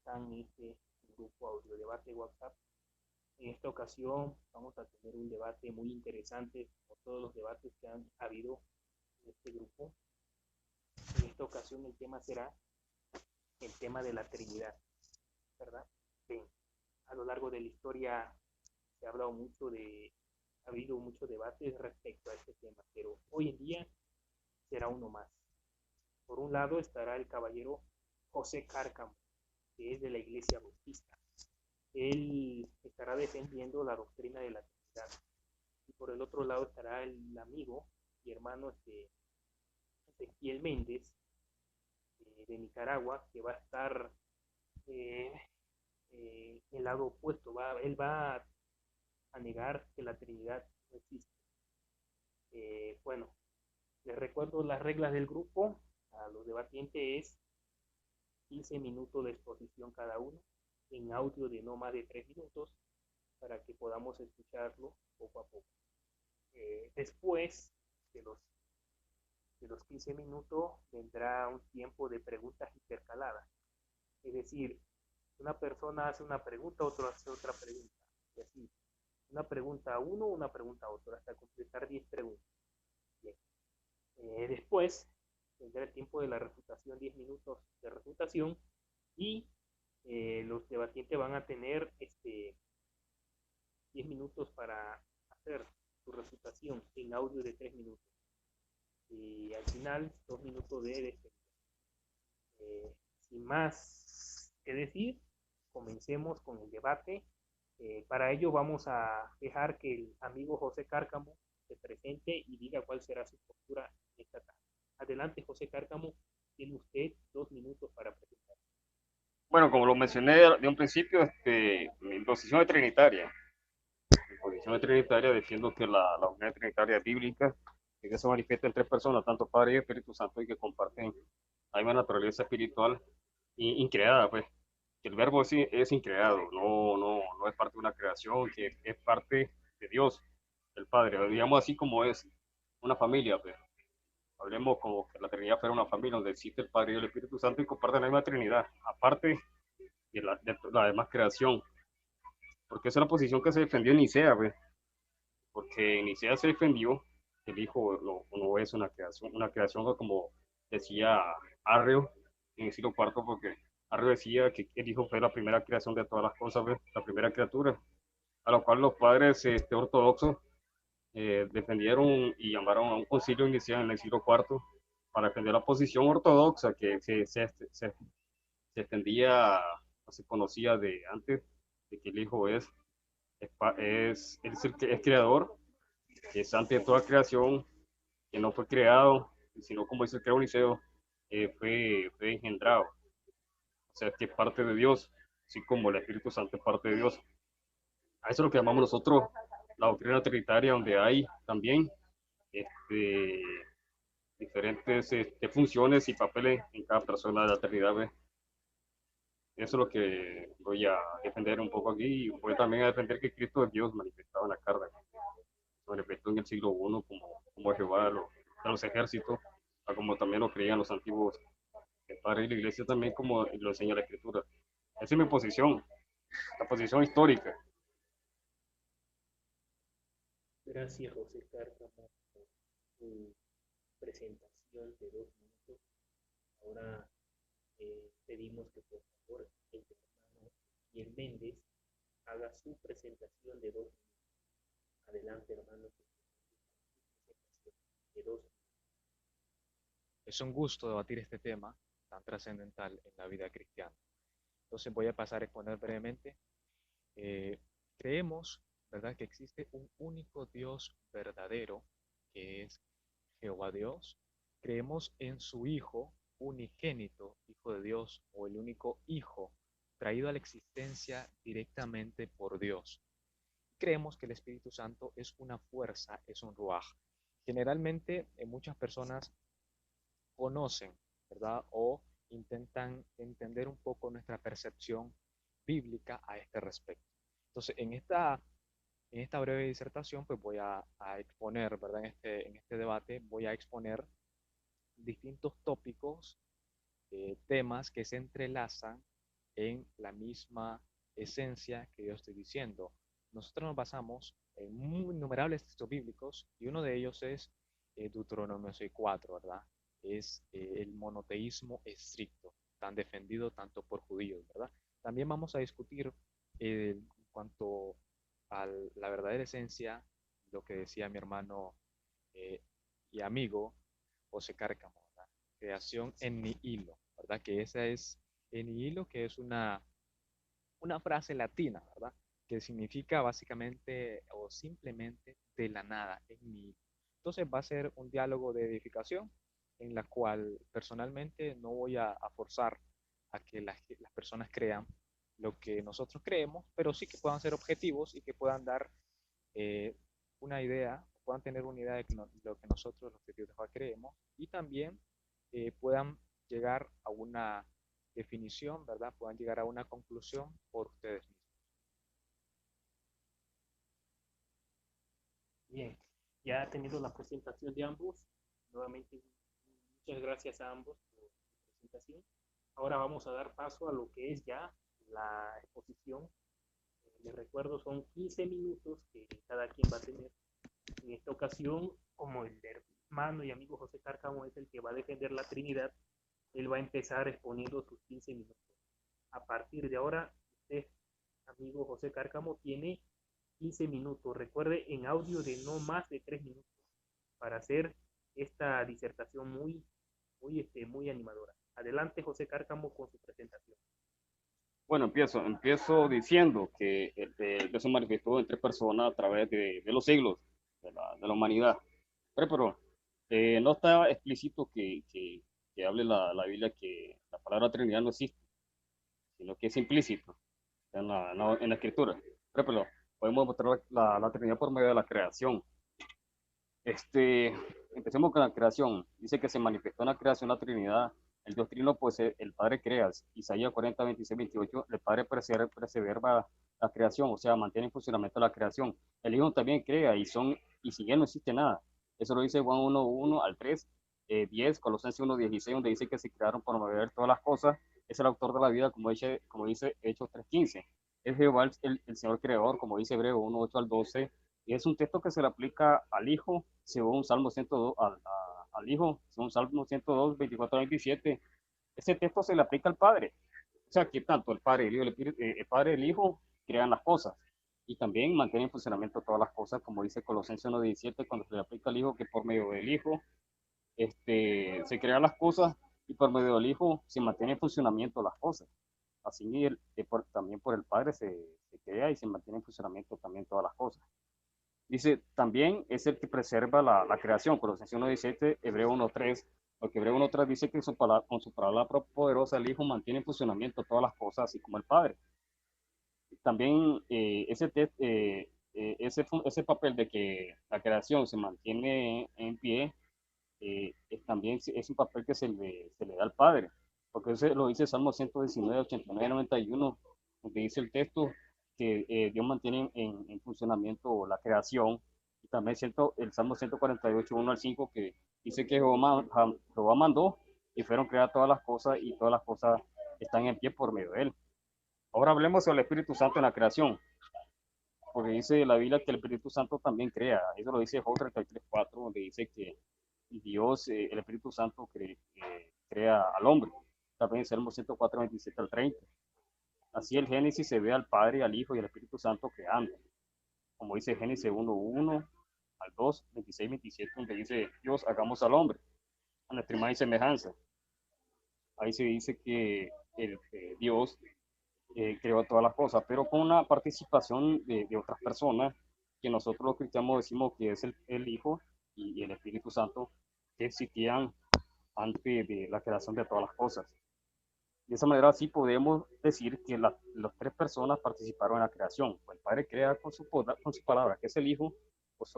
están en este grupo audio debate WhatsApp. En esta ocasión vamos a tener un debate muy interesante, como todos los debates que han habido en este grupo. En esta ocasión el tema será el tema de la Trinidad, ¿verdad? Bien, a lo largo de la historia se ha hablado mucho ha habido mucho debate respecto a este tema, pero hoy en día será uno más. Por un lado estará el caballero José Cárcamo, que es de la Iglesia Bautista. Él estará defendiendo la doctrina de la Trinidad. Y por el otro lado estará el amigo y hermano Ezequiel Méndez, de Nicaragua, que va a estar eh, el lado opuesto. Él va a negar que la Trinidad no existe. Bueno, les recuerdo las reglas del grupo. A los debatientes es 15 minutos de exposición cada uno, en audio de no más de 3 minutos, para que podamos escucharlo poco a poco. Después de los 15 minutos vendrá un tiempo de preguntas intercaladas. Es decir, una persona hace una pregunta, otro hace otra pregunta. Y así, una pregunta a uno, una pregunta a otro, hasta completar 10 preguntas. Bien. Después tendrá el tiempo de la refutación, 10 minutos de refutación, y los debatientes van a tener 10 minutos para hacer su refutación en audio de 3 minutos. Y al final, 2 minutos de defensa. Sin más que decir, comencemos con el debate. Para ello vamos a dejar que el amigo José Cárcamo se presente y diga cuál será su postura en esta tarde. Adelante, José Cárcamo, tiene usted 2 minutos para presentar. Bueno, como lo mencioné de un principio, mi posición es trinitaria. Mi posición es trinitaria, defiendo que la unidad trinitaria es bíblica y que se manifiesta en tres personas, tanto Padre y Espíritu Santo, y que comparten la misma naturaleza espiritual increada, pues. Que el verbo es increado, no es parte de una creación, que es parte de Dios, el Padre. Digamos así como es una familia, pues. Hablemos como que la Trinidad fuera una familia donde existe el Padre y el Espíritu Santo y comparten la misma Trinidad. Aparte de la demás creación, porque esa es la posición que se defendió en Nicea, pues, porque en Nicea se defendió que el Hijo no es una creación como decía Arreo en el siglo IV, porque Arreo decía que el Hijo fue la primera creación de todas las cosas, pues, la primera criatura, a lo cual los padres ortodoxos defendieron y llamaron a un concilio inicial en el siglo IV para defender la posición ortodoxa que se extendía, no se conocía de antes, de que el Hijo es el que es creador, que es antes de toda creación, que no fue creado, sino como dice el creador Niceo, fue engendrado. O sea, que es parte de Dios, así como el Espíritu Santo es parte de Dios. A eso es lo que llamamos nosotros la doctrina trinitaria, donde hay también este, diferentes funciones y papeles en cada persona de la Trinidad. ¿Ves? Eso es lo que voy a defender un poco aquí y voy también a defender que Cristo es Dios manifestado en la carne. Se manifestó en el siglo I como Jehová de los ejércitos, como también lo creían los antiguos padres de la iglesia también como lo enseña la escritura. Esa es mi posición, la posición histórica. Gracias, José Cárcamo, por su presentación de 2 minutos. Ahora pedimos que por favor el hermano y el Méndez haga su presentación de 2 minutos. Adelante, hermano, de 2 minutos. Es un gusto debatir este tema tan trascendental en la vida cristiana. Entonces voy a pasar a exponer brevemente. Eh, Creemos, ¿verdad?, que existe un único Dios verdadero, que es Jehová Dios. Creemos en su Hijo unigénito, Hijo de Dios, o el único Hijo traído a la existencia directamente por Dios. Creemos que el Espíritu Santo es una fuerza, es un ruaj. Generalmente, muchas personas conocen, ¿verdad? O intentan entender un poco nuestra percepción bíblica a este respecto. Entonces, en esta breve disertación, pues voy a exponer, ¿verdad? En este debate voy a exponer distintos tópicos, temas que se entrelazan en la misma esencia que yo estoy diciendo. Nosotros nos basamos en muy innumerables textos bíblicos y uno de ellos es Deuteronomio 6:4, ¿verdad? Es el monoteísmo estricto, tan defendido tanto por judíos, ¿verdad? También vamos a discutir en cuanto a la verdadera esencia, lo que decía mi hermano eh, y amigo José Cárcamo, ¿verdad? Creación en nihilo, ¿verdad? Que esa es en nihilo, que es una frase latina, ¿verdad? Que significa básicamente o simplemente de la nada, en nihilo. Entonces va a ser un diálogo de edificación en la cual personalmente no voy a forzar a que las personas crean lo que nosotros creemos, pero sí que puedan ser objetivos y que puedan dar eh, una idea, puedan tener una idea de lo que nosotros, los objetivos de Jehová, creemos y también puedan llegar a una definición, ¿verdad? Puedan llegar a una conclusión por ustedes mismos. Bien, ya teniendo la presentación de ambos, nuevamente muchas gracias a ambos por su presentación. Ahora vamos a dar paso a lo que es ya la exposición. Les recuerdo, son 15 minutos que cada quien va a tener. En esta ocasión, como el hermano y amigo José Cárcamo es el que va a defender la Trinidad, él va a empezar exponiendo sus 15 minutos. A partir de ahora, usted, amigo José Cárcamo, tiene 15 minutos. Recuerde, en audio de no más de 3 minutos para hacer esta disertación muy animadora. Adelante, José Cárcamo, con su presentación. Bueno, empiezo diciendo que Dios se manifestó en tres personas a través de los siglos de la humanidad. Pero no está explícito que hable la Biblia que la palabra Trinidad no existe, sino que es implícito en la Escritura. Pero podemos mostrar la Trinidad por medio de la creación. Empecemos con la creación. Dice que se manifestó en la creación la Trinidad. El Dios Trino, pues el Padre crea. Isaías 40, 26, 28. El Padre preserva la creación, o sea, mantiene en funcionamiento la creación. El Hijo también crea y sin Él no existe nada. Eso lo dice Juan 1, 1 al 3, 10, Colosenses 1, 16, donde dice que se crearon para mover todas las cosas. Es el autor de la vida, como dice Hechos 3, 15. Es Jehová el Señor creador, como dice Hebreo 1, 8 al 12. Y es un texto que se le aplica al Hijo, según Salmo 102, al Hijo, según Salmo 102, 24 al 27. Ese texto se le aplica al Padre. O sea, que tanto el Padre, el Padre y el Hijo crean las cosas y también mantienen en funcionamiento todas las cosas, como dice Colosenses 1:17, cuando se le aplica al Hijo, que por medio del Hijo se crean las cosas y por medio del Hijo se mantiene en funcionamiento las cosas. Así también por el Padre se crea y se mantiene en funcionamiento también todas las cosas. Dice, también es el que preserva la creación, Colosenses 1:17, Hebreo 1:3, porque Hebreo 1:3 dice que con su palabra poderosa el Hijo mantiene en funcionamiento todas las cosas, así como el Padre. También ese papel de que la creación se mantiene en pie, también es un papel que se le da al Padre, porque eso lo dice Salmo 119, 89, 91, donde dice el texto que Dios mantiene en funcionamiento la creación, y también el Salmo 148, 1 al 5, que dice que Jehová mandó y fueron creadas todas las cosas y todas las cosas están en pie por medio de él. Ahora hablemos sobre el Espíritu Santo en la creación, porque dice la Biblia que el Espíritu Santo también crea. Eso lo dice Job 33:4, donde dice que Dios, el Espíritu Santo, crea al hombre. También en Salmo 104, 27 al 30. Así el Génesis se ve al Padre, al Hijo y al Espíritu Santo creando. Como dice Génesis 1:1 al 2, 26, 27, donde dice Dios, hagamos al hombre a nuestra imagen y semejanza. Ahí se dice que Dios creó todas las cosas, pero con una participación de otras personas que nosotros los cristianos decimos que es el Hijo y el Espíritu Santo, que existían antes de la creación de todas las cosas. De esa manera sí podemos decir que las tres personas participaron en la creación. El Padre crea con su palabra, que es el Hijo,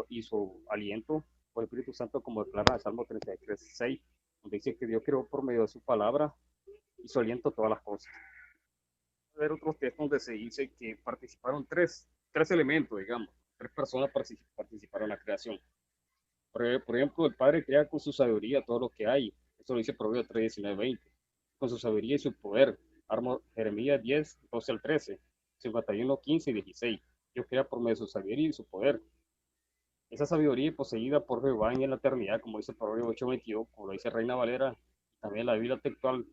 y su aliento por el Espíritu Santo, como declara en Salmo 33:6, donde dice que Dios creó por medio de su palabra y su aliento todas las cosas. Ver otros textos donde se dice que participaron tres elementos, digamos, tres personas participaron en la creación. Por ejemplo, el Padre crea con su sabiduría todo lo que hay. Eso lo dice Proverbios 3, 19, 20. Con su sabiduría y su poder. Jeremías 10, 12 al 13, 51, 15 y 16. Dios crea por medio de su sabiduría y su poder. Esa sabiduría poseída por Jehová en la eternidad, como dice Proverbios 8:22, como lo dice Reina Valera, también la Biblia textual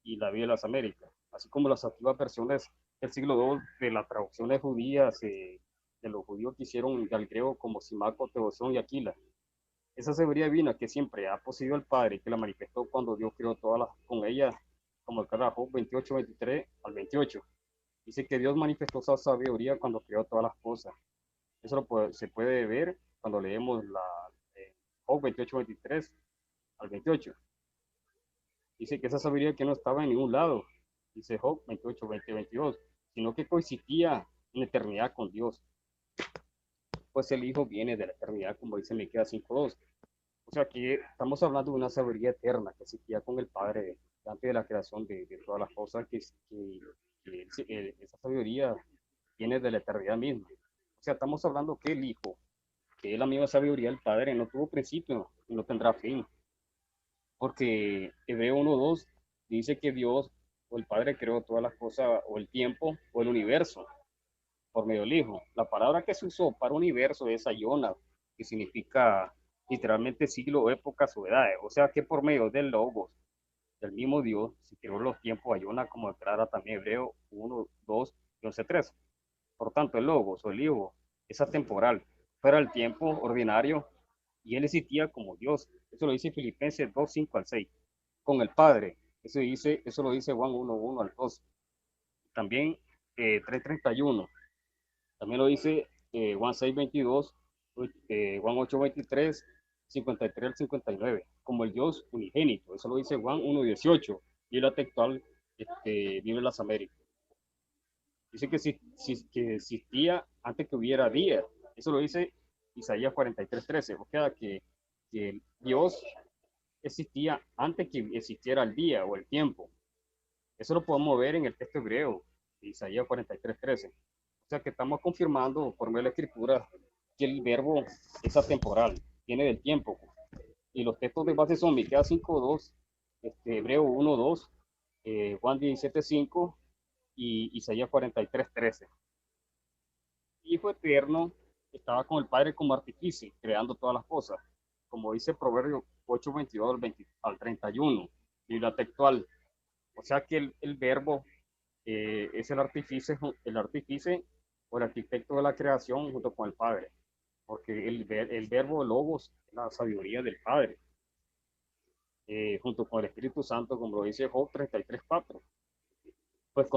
y la Biblia de las Américas, así como las antiguas versiones del siglo II de las traducciones judías, de los judíos que hicieron del griego como Simaco, Teosón y Aquila. Esa sabiduría divina que siempre ha poseído el Padre, que la manifestó cuando Dios creó todas las con ella, como el Job 28, 23 al 28. Dice que Dios manifestó esa sabiduría cuando creó todas las cosas. Eso se puede ver cuando leemos Job 28, 23 al 28. Dice que esa sabiduría que no estaba en ningún lado, dice Job 28, 20, 22, sino que coexistía en eternidad con Dios. Pues el Hijo viene de la eternidad, como dice Miqueas 5:2. O sea, que estamos hablando de una sabiduría eterna que existía con el Padre antes de la creación de todas las cosas, esa sabiduría viene de la eternidad misma. O sea, estamos hablando que el Hijo, que es la misma sabiduría del Padre, no tuvo principio y no tendrá fin. Porque Hebreo 1:2 dice que Dios o el Padre creó todas las cosas, o el tiempo, o el universo, por medio del Hijo. La palabra que se usó para universo es ayona, que significa literalmente siglo, épocas o edades. O sea que por medio del Logos, del mismo Dios, se creó los tiempos ayona, como declara también Hebreo 1, 2 y 11:3. Por tanto, el Logos o el Hijo es atemporal, fuera el tiempo ordinario, y él existía como Dios. Eso lo dice Filipenses 2, 5 al 6. Con el Padre, eso lo dice Juan 1, 1 al 2. También 3:31. También lo dice Juan 6, 22, Juan 8, 23, 53 al 59, como el Dios unigénito. Eso lo dice Juan 1, 18, y la textual vive en las Américas. Dice que existía antes que hubiera día. Eso lo dice Isaías 43, 13. O sea, que Dios existía antes que existiera el día o el tiempo. Eso lo podemos ver en el texto hebreo, Isaías 43, 13. O sea que estamos confirmando por medio de la escritura que el verbo es atemporal, viene del tiempo. Y los textos de base son Miqueas 5:2, Hebreo 1:2, Juan 17:5 y Isaías 43:13. Hijo eterno estaba con el Padre como artífice, creando todas las cosas. Como dice Proverbio 8:22 al 31, Biblia textual. O sea que el verbo es el artífice o el arquitecto de la creación junto con el Padre, porque el verbo logos es la sabiduría del Padre, junto con el Espíritu Santo, como lo dice Job 33:4. Pues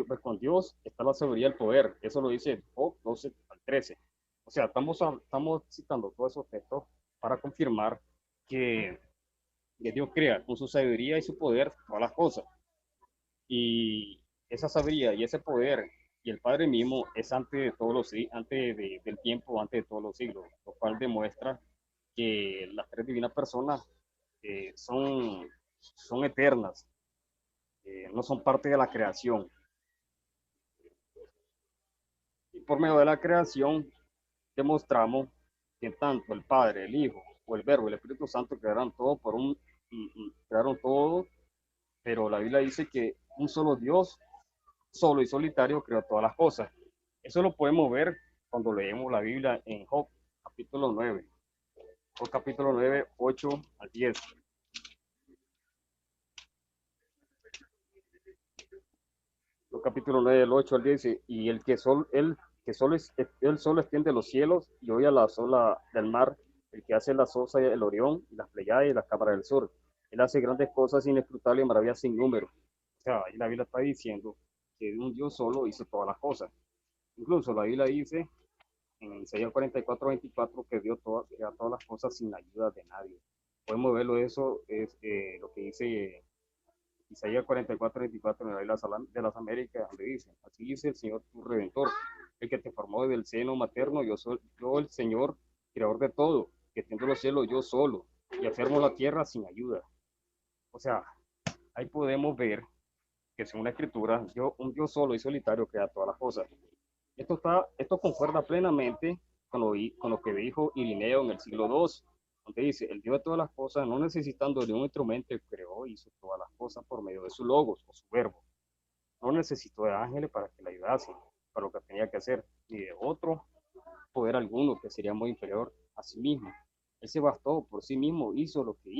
pues con Dios está la sabiduría y el poder, eso lo dice Job 12 al 13. O sea, estamos citando todos esos textos para confirmar que, que Dios crea con su sabiduría y su poder todas las cosas. Y esa sabiduría y ese poder y el Padre mismo es antes de todos del tiempo, antes de todos los siglos, lo cual demuestra que las tres divinas personas son eternas, no son parte de la creación. Y por medio de la creación demostramos que tanto el Padre, el Hijo o el Verbo y el Espíritu Santo crearon todo, pero la Biblia dice que un solo Dios, solo y solitario, creó todas las cosas. Eso lo podemos ver cuando leemos la Biblia en Job, capítulo 9, o capítulo 9, 8 al 10. Los capítulo 9, del 8 al 10 dice, y él solo extiende los cielos y oye la sola del mar, el que hace las osas, el Orión, y las Pleiades y las cámaras del sur. Él hace grandes cosas inescrutables y maravillas sin número. O sea, ahí la Biblia está diciendo que un Dios solo hizo todas las cosas. Incluso la Biblia dice en Isaías 44, 24 que Dios crea todas las cosas sin ayuda de nadie. Podemos verlo, eso es lo que dice Isaías 44, 24 en la Biblia de las Américas, donde dice, así dice el Señor tu Redentor, el que te formó desde el seno materno, yo soy yo el Señor, creador de todo, que tengo los cielos yo solo, y afirmo la tierra sin ayuda. O sea, ahí podemos ver que según la Escritura, un Dios solo y solitario crea todas las cosas. Esto concuerda plenamente con lo que dijo Irineo en el siglo II, donde dice, el Dios de todas las cosas, no necesitando de un instrumento, creó y hizo todas las cosas por medio de su logos o su verbo. no necesitó de ángeles para que le ayudasen, para lo que tenía que hacer, ni de otro poder alguno que sería muy inferior a sí mismo. Él se bastó por sí mismo, hizo, lo que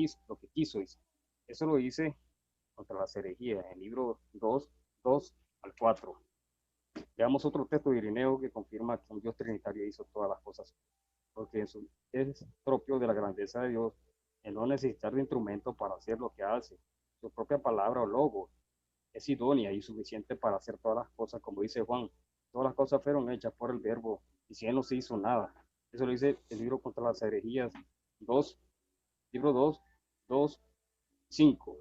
quiso. Hizo. Eso lo dice contra las herejías, en el libro 2, 2 al 4. Veamos otro texto de Irineo que confirma que un Dios trinitario hizo todas las cosas, porque eso es propio de la grandeza de Dios, el no necesitar de instrumento para hacer lo que hace. Su propia palabra o logo es idónea y suficiente para hacer todas las cosas, como dice Juan. Todas las cosas fueron hechas por el verbo y si él no se hizo nada. Eso lo dice el libro contra las herejías 2, libro 2, 2, 5.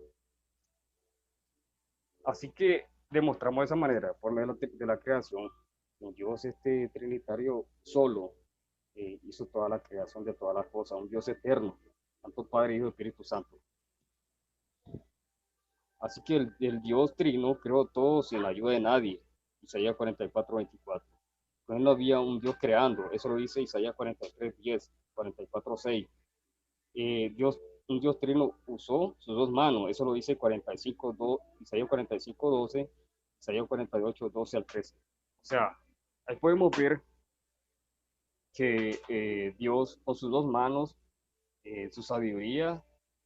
Así que demostramos de esa manera, por medio de la creación, un Dios trinitario solo hizo toda la creación de todas las cosas, un Dios eterno, tanto Padre, Hijo y Espíritu Santo. Así que el Dios trino creó todo sin la ayuda de nadie. Isaías 44, 24. Pues no había un Dios creando, eso lo dice Isaías 43, 10, 44, 6. Dios, un Dios trino usó sus dos manos, eso lo dice 45, 2, Isaías 45, 12, Isaías 48, 12 al 13. O sea, ahí podemos ver que Dios con sus dos manos, su sabiduría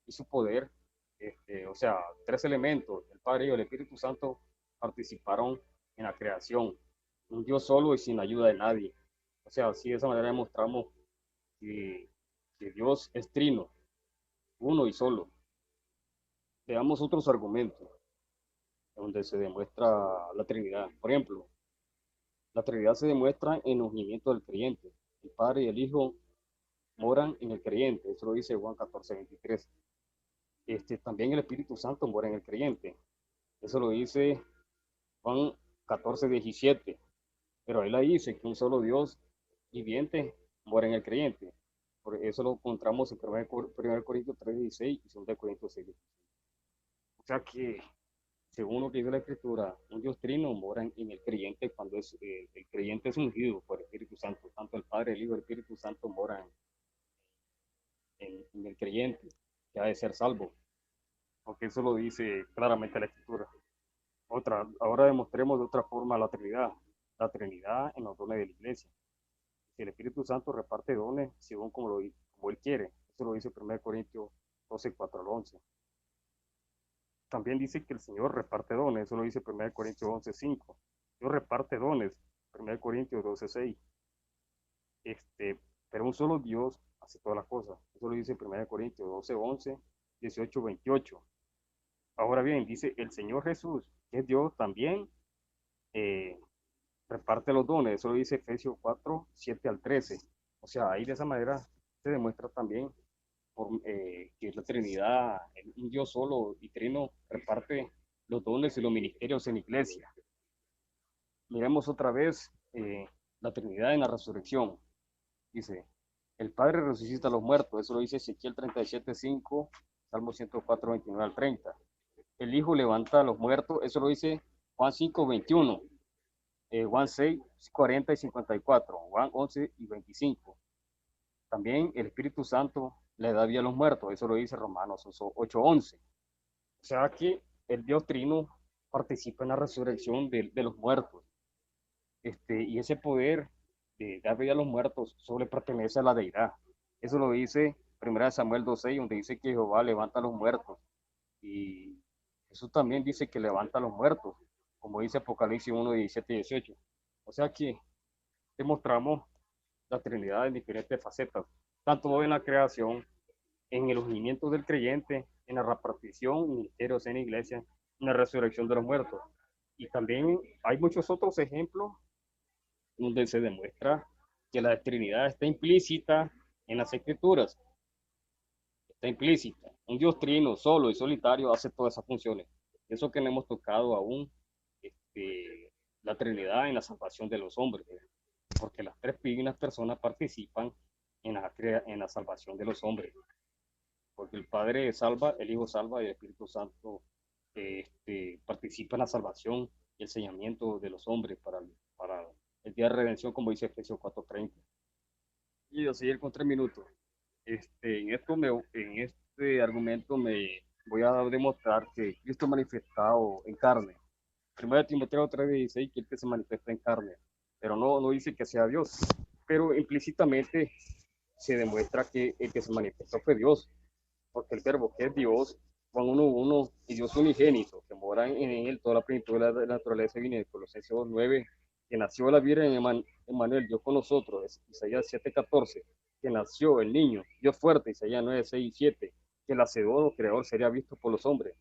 y su poder, o sea, tres elementos, el Padre y el Espíritu Santo, participaron en la creación. Un Dios solo y sin ayuda de nadie. O sea, así de esa manera demostramos que, que Dios es trino, uno y solo. Veamos otros argumentos donde se demuestra la Trinidad. Por ejemplo, la Trinidad se demuestra en el ungimiento del creyente. El Padre y el Hijo moran en el creyente. Eso lo dice Juan 14, 23. También el Espíritu Santo mora en el creyente. Eso lo dice Juan 14, 17. Pero ahí la dice que un solo Dios viviente mora en el creyente. Por eso lo encontramos en 1 Corintios 3, 16 y 2 Corintios 6. O sea que, según lo que dice la Escritura, un Dios trino mora en el creyente cuando el creyente es ungido por el Espíritu Santo. Tanto el Padre, el Hijo y el Espíritu Santo moran en el creyente, que ha de ser salvo. Porque eso lo dice claramente la Escritura. Ahora demostremos de otra forma la Trinidad en los dones de la iglesia. Si el Espíritu Santo reparte dones según como Él quiere, eso lo dice 1 Corintios 12, 4 al 11. También dice que el Señor reparte dones, eso lo dice 1 Corintios 11, 5. Dios reparte dones, 1 Corintios 12, 6. Pero un solo Dios hace todas las cosas, eso lo dice 1 Corintios 12, 11, 18, 28. Ahora bien, dice el Señor Jesús, que es Dios también, eh, reparte los dones. Eso lo dice Efesios 4, 7 al 13. O sea, ahí de esa manera se demuestra también que la Trinidad, un Dios solo y trino, reparte los dones y los ministerios en la iglesia. Miremos otra vez la Trinidad en la resurrección. Dice, el Padre resucita a los muertos. Eso lo dice Ezequiel 37, 5, Salmo 104, 29 al 30. El Hijo levanta a los muertos. Eso lo dice Juan 5, 21. Juan 6, 40 y 54, Juan 11 y 25. También el Espíritu Santo le da vida a los muertos, eso lo dice Romanos 8, 11. O sea que el Dios Trino participa en la resurrección de los muertos. Y ese poder de dar vida a los muertos solo le pertenece a la deidad. Eso lo dice 1 Samuel 2:6, donde dice que Jehová levanta a los muertos. Y Jesús también dice que levanta a los muertos, como dice Apocalipsis 1, 17 y 18. O sea que demostramos la Trinidad en diferentes facetas, tanto en la creación, en el ungimiento del creyente, en la repartición, ministerios en la iglesia, en la resurrección de los muertos. Y también hay muchos otros ejemplos donde se demuestra que la Trinidad está implícita en las Escrituras, está implícita. Un Dios trino, solo y solitario, hace todas esas funciones. Eso que no hemos tocado aún, la Trinidad en la salvación de los hombres, porque las tres divinas personas participan en la salvación de los hombres, porque el Padre salva, el Hijo salva y el Espíritu Santo participa en la salvación y el enseñamiento de los hombres para el día de redención, como dice Efesios 4:30. Y yo seguir con 3 minutos. En este argumento me voy a demostrar que Cristo manifestado en carne 1 Timoteo 3:16, que el que se manifiesta en carne, pero no dice que sea Dios, pero implícitamente se demuestra que el que se manifestó fue Dios, porque el verbo que es Dios, Juan 1:1, y Dios unigénito, que mora en él toda la plenitud de la naturaleza divina, de Colosenses 2:9, que nació de la Virgen Emmanuel, Dios con nosotros, es Isaías 7:14, que nació el niño, Dios fuerte, Isaías 9:6 y 7, que el hacedor o creador sería visto por los hombres,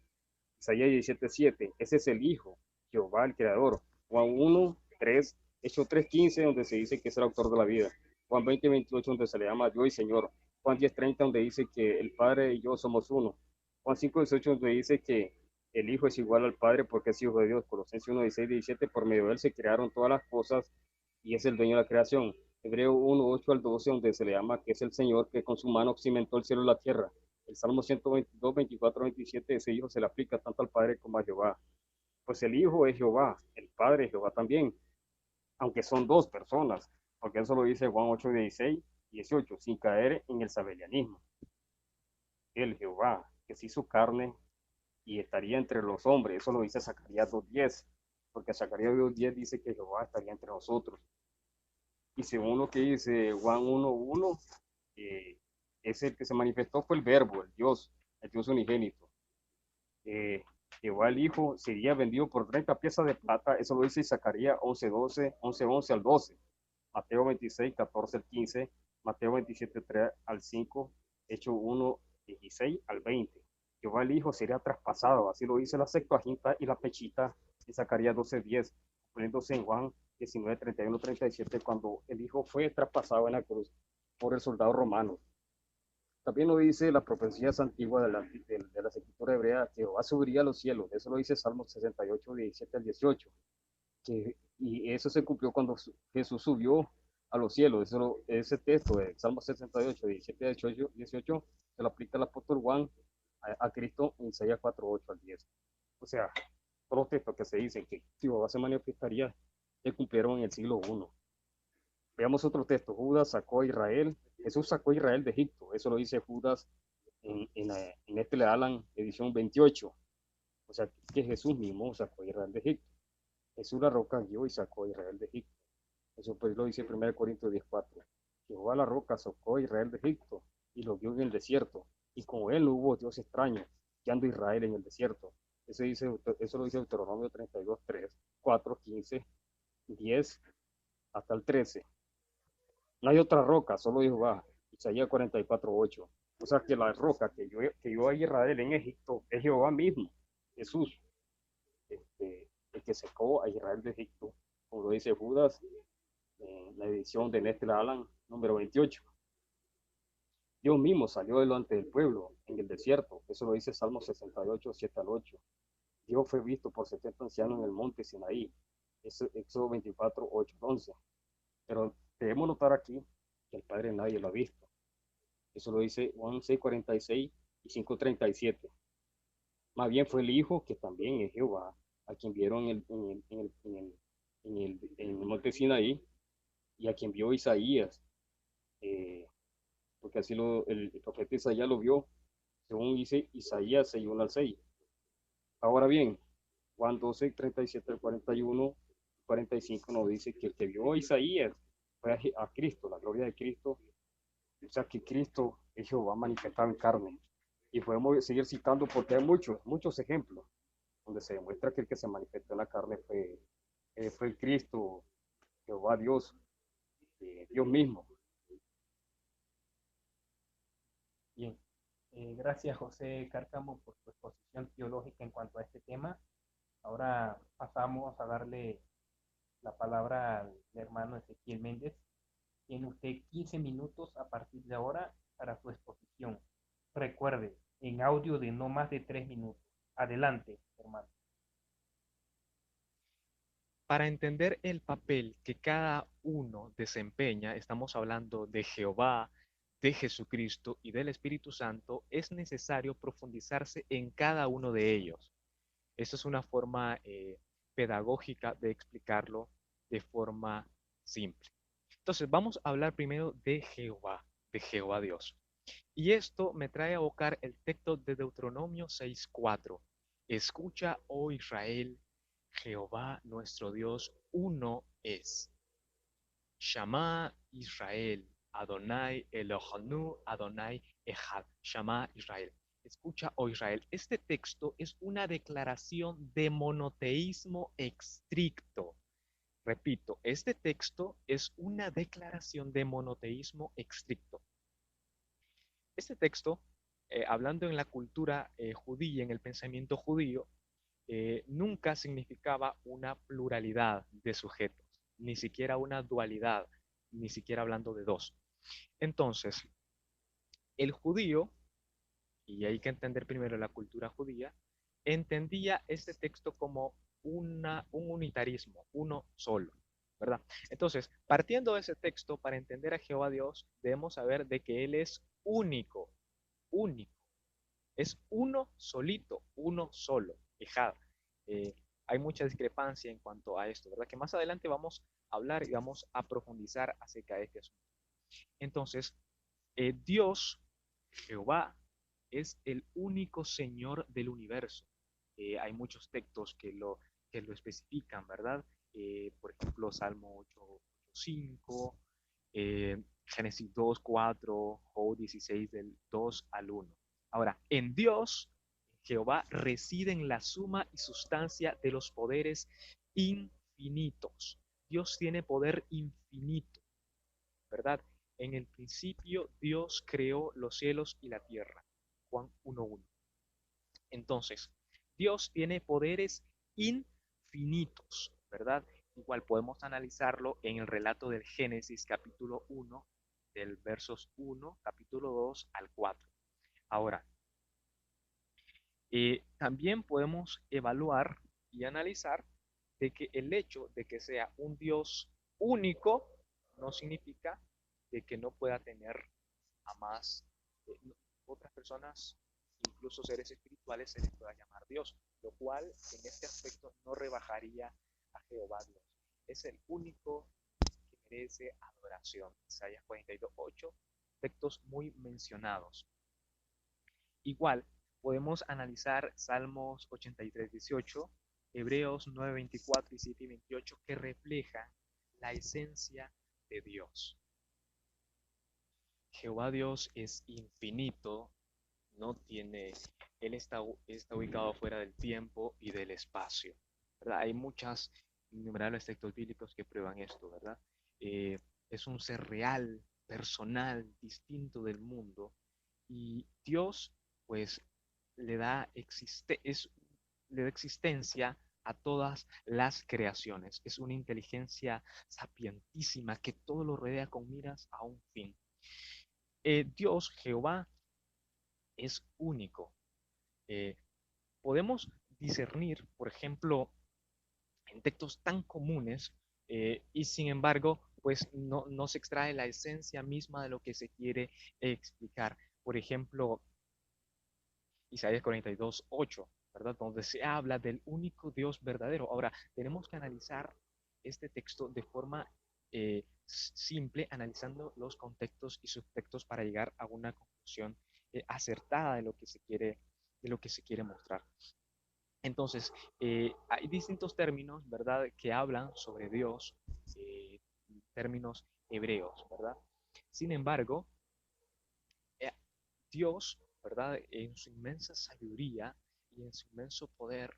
Isaías 17:7, ese es el Hijo, Jehová el Creador, Juan 1:3, Hechos 3:15, donde se dice que es el autor de la vida, Juan 20:28, donde se le llama Dios y Señor, Juan 10:30, donde dice que el Padre y yo somos uno, Juan 5:18, donde dice que el Hijo es igual al Padre porque es Hijo de Dios, Colosenses 1:16-17, por medio de él se crearon todas las cosas y es el dueño de la creación, Hebreo 1:8-12, donde se le llama que es el Señor que con su mano cimentó el cielo y la tierra, el Salmo 122, 24, 27, ese Hijo se le aplica tanto al Padre como a Jehová. Pues el Hijo es Jehová, el Padre es Jehová también, aunque son dos personas, porque eso lo dice Juan 8, 16, 18, sin caer en el sabelianismo. El Jehová, que se hizo carne y estaría entre los hombres, eso lo dice Zacarías 2:10, porque Zacarías 2:10 dice que Jehová estaría entre nosotros. Y según lo que dice Juan 1:1, es el que se manifestó fue el verbo, el Dios unigénito. Jehová el Hijo sería vendido por 30 piezas de plata, eso lo dice Zacarías 11:12, 11:11 al 12, Mateo 26, 14 al 15, Mateo 27, 3 al 5, Hechos 1, 16 al 20. Jehová el Hijo sería traspasado, así lo dice la Septuaginta y la Pechita en Zacarías 12:10, poniéndose en Juan 19, 31, 37, cuando el Hijo fue traspasado en la cruz por el soldado romano. También lo dice las profecías antiguas de la escritura hebrea, que Jehová subiría a los cielos. Eso lo dice Salmo 68, 17 al 18. Y eso se cumplió cuando Jesús subió a los cielos. Ese texto de Salmo 68, 17 al 18, se lo aplica el apóstol Juan a Cristo en Isaías 4, 8 al 10. O sea, todos los textos que se dicen que Jehová se manifestaría se cumplieron en el siglo I. Veamos otro texto. Judas sacó a Israel. Jesús sacó a Israel de Egipto. Eso lo dice Judas en este le Alan, edición 28. O sea, que Jesús mismo sacó a Israel de Egipto. Jesús la roca guió y sacó a Israel de Egipto. Eso pues lo dice 1 Corintios 10:4. Jehová la roca sacó a Israel de Egipto y lo guió en el desierto. Y con él no hubo Dios extraño, guiando a Israel en el desierto. Eso lo dice Deuteronomio 32:3, 4, 15, 10 hasta el 13. No hay otra roca, solo Jehová. Isaías 44:8. O sea que la roca que yo a Israel en Egipto es Jehová mismo, Jesús, el que sacó a Israel de Egipto, como lo dice Judas en la edición de Nestle Alan número 28. Dios mismo salió delante del pueblo en el desierto, eso lo dice Salmo 68, 7 al 8. Dios fue visto por 70 ancianos en el monte Sinaí, Éxodo 24, 8 al 11. Pero debemos notar aquí que el Padre nadie lo ha visto. Eso lo dice Juan 6:46 y 5:37. Más bien fue el Hijo, que también es Jehová, a quien vieron en el monte Sinaí y a quien vio Isaías, porque así el profeta Isaías lo vio, según dice Isaías 6:1 al 6. Ahora bien, Juan 12, 37 al 41, 45 nos dice que el que vio a Isaías fue a Cristo, la gloria de Cristo. O sea que Cristo es Jehová manifestado en carne. Y podemos seguir citando porque hay muchos ejemplos donde se demuestra que el que se manifestó en la carne fue el Cristo, Jehová Dios, Dios mismo. Bien, gracias José Cárcamo por tu exposición teológica en cuanto a este tema. Ahora pasamos a darle la palabra al hermano Ezequiel Méndez. Tiene usted 15 minutos a partir de ahora para su exposición. Recuerde, en audio de no más de 3 minutos. Adelante, hermano. Para entender el papel que cada uno desempeña, estamos hablando de Jehová, de Jesucristo y del Espíritu Santo, es necesario profundizarse en cada uno de ellos. Esa es una forma pedagógica de explicarlo de forma simple. Entonces, vamos a hablar primero de Jehová Dios. Y esto me trae a evocar el texto de Deuteronomio 6:4. Escucha, oh Israel, Jehová nuestro Dios uno es. Shama Israel, Adonai Elohanu, Adonai Echad. Shama Israel. Escucha, oh Israel, este texto es una declaración de monoteísmo estricto. Repito, este texto es una declaración de monoteísmo estricto. Este texto, hablando en la cultura judía, en el pensamiento judío, nunca significaba una pluralidad de sujetos, ni siquiera una dualidad, ni siquiera hablando de dos. Entonces, el judío, y hay que entender primero la cultura judía, entendía este texto como un unitarismo, uno solo, ¿verdad? Entonces, partiendo de ese texto, para entender a Jehová Dios, debemos saber de que Él es único, único. Es uno solito, uno solo, Ejad. Hay mucha discrepancia en cuanto a esto, ¿verdad? Que más adelante vamos a hablar y vamos a profundizar acerca de este asunto. Entonces, Dios, Jehová, es el único Señor del universo. Hay muchos textos que lo especifican, ¿verdad? Por ejemplo, Salmo 8:5, Génesis 2:4, Job 16 del 2 al 1. Ahora, en Dios, Jehová reside en la suma y sustancia de los poderes infinitos. Dios tiene poder infinito, ¿verdad? En el principio Dios creó los cielos y la tierra. Juan 1:1. Entonces, Dios tiene poderes infinitos, ¿verdad? Igual podemos analizarlo en el relato del Génesis capítulo 1, del versos 1, capítulo 2 al 4. Ahora, también podemos evaluar y analizar de que el hecho de que sea un Dios único no significa de que no pueda tener a más otras personas, incluso seres espirituales, se les pueda llamar Dios, lo cual en este aspecto no rebajaría a Jehová Dios. Es el único que merece adoración. Isaías 42:8, textos muy mencionados. Igual, podemos analizar Salmos 83:18, Hebreos 9:24 y 7:28, que reflejan la esencia de Dios. Jehová Dios es infinito, no tiene, Él está ubicado fuera del tiempo y del espacio, ¿verdad? Hay muchas innumerables textos bíblicos que prueban esto, ¿verdad? Es un ser real, personal, distinto del mundo, y Dios, pues, le da, le da existencia a todas las creaciones. Es una inteligencia sapientísima que todo lo rodea con miras a un fin. Dios, Jehová, es único. Eh, Podemos discernir, por ejemplo, en textos tan comunes y sin embargo, pues no se extrae la esencia misma de lo que se quiere explicar. Por ejemplo, Isaías 42:8, ¿verdad? Donde se habla del único Dios verdadero. Ahora, tenemos que analizar este texto de forma simple, analizando los contextos y subtextos para llegar a una conclusión acertada de lo que se quiere mostrar. Entonces, hay distintos términos, ¿verdad?, que hablan sobre Dios, términos hebreos, ¿verdad? Sin embargo, eh, Dios, ¿verdad?, en su inmensa sabiduría y en su inmenso poder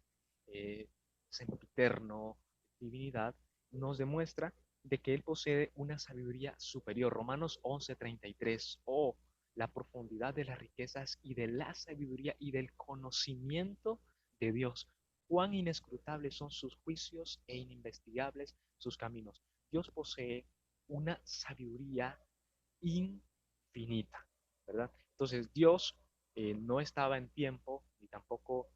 eh, sempiterno, divinidad, nos demuestra de que Él posee una sabiduría superior. Romanos 11:33, oh, la profundidad de las riquezas y de la sabiduría y del conocimiento de Dios. Cuán inescrutables son sus juicios e ininvestigables sus caminos. Dios posee una sabiduría infinita, ¿verdad? Entonces Dios no estaba en tiempo, ni tampoco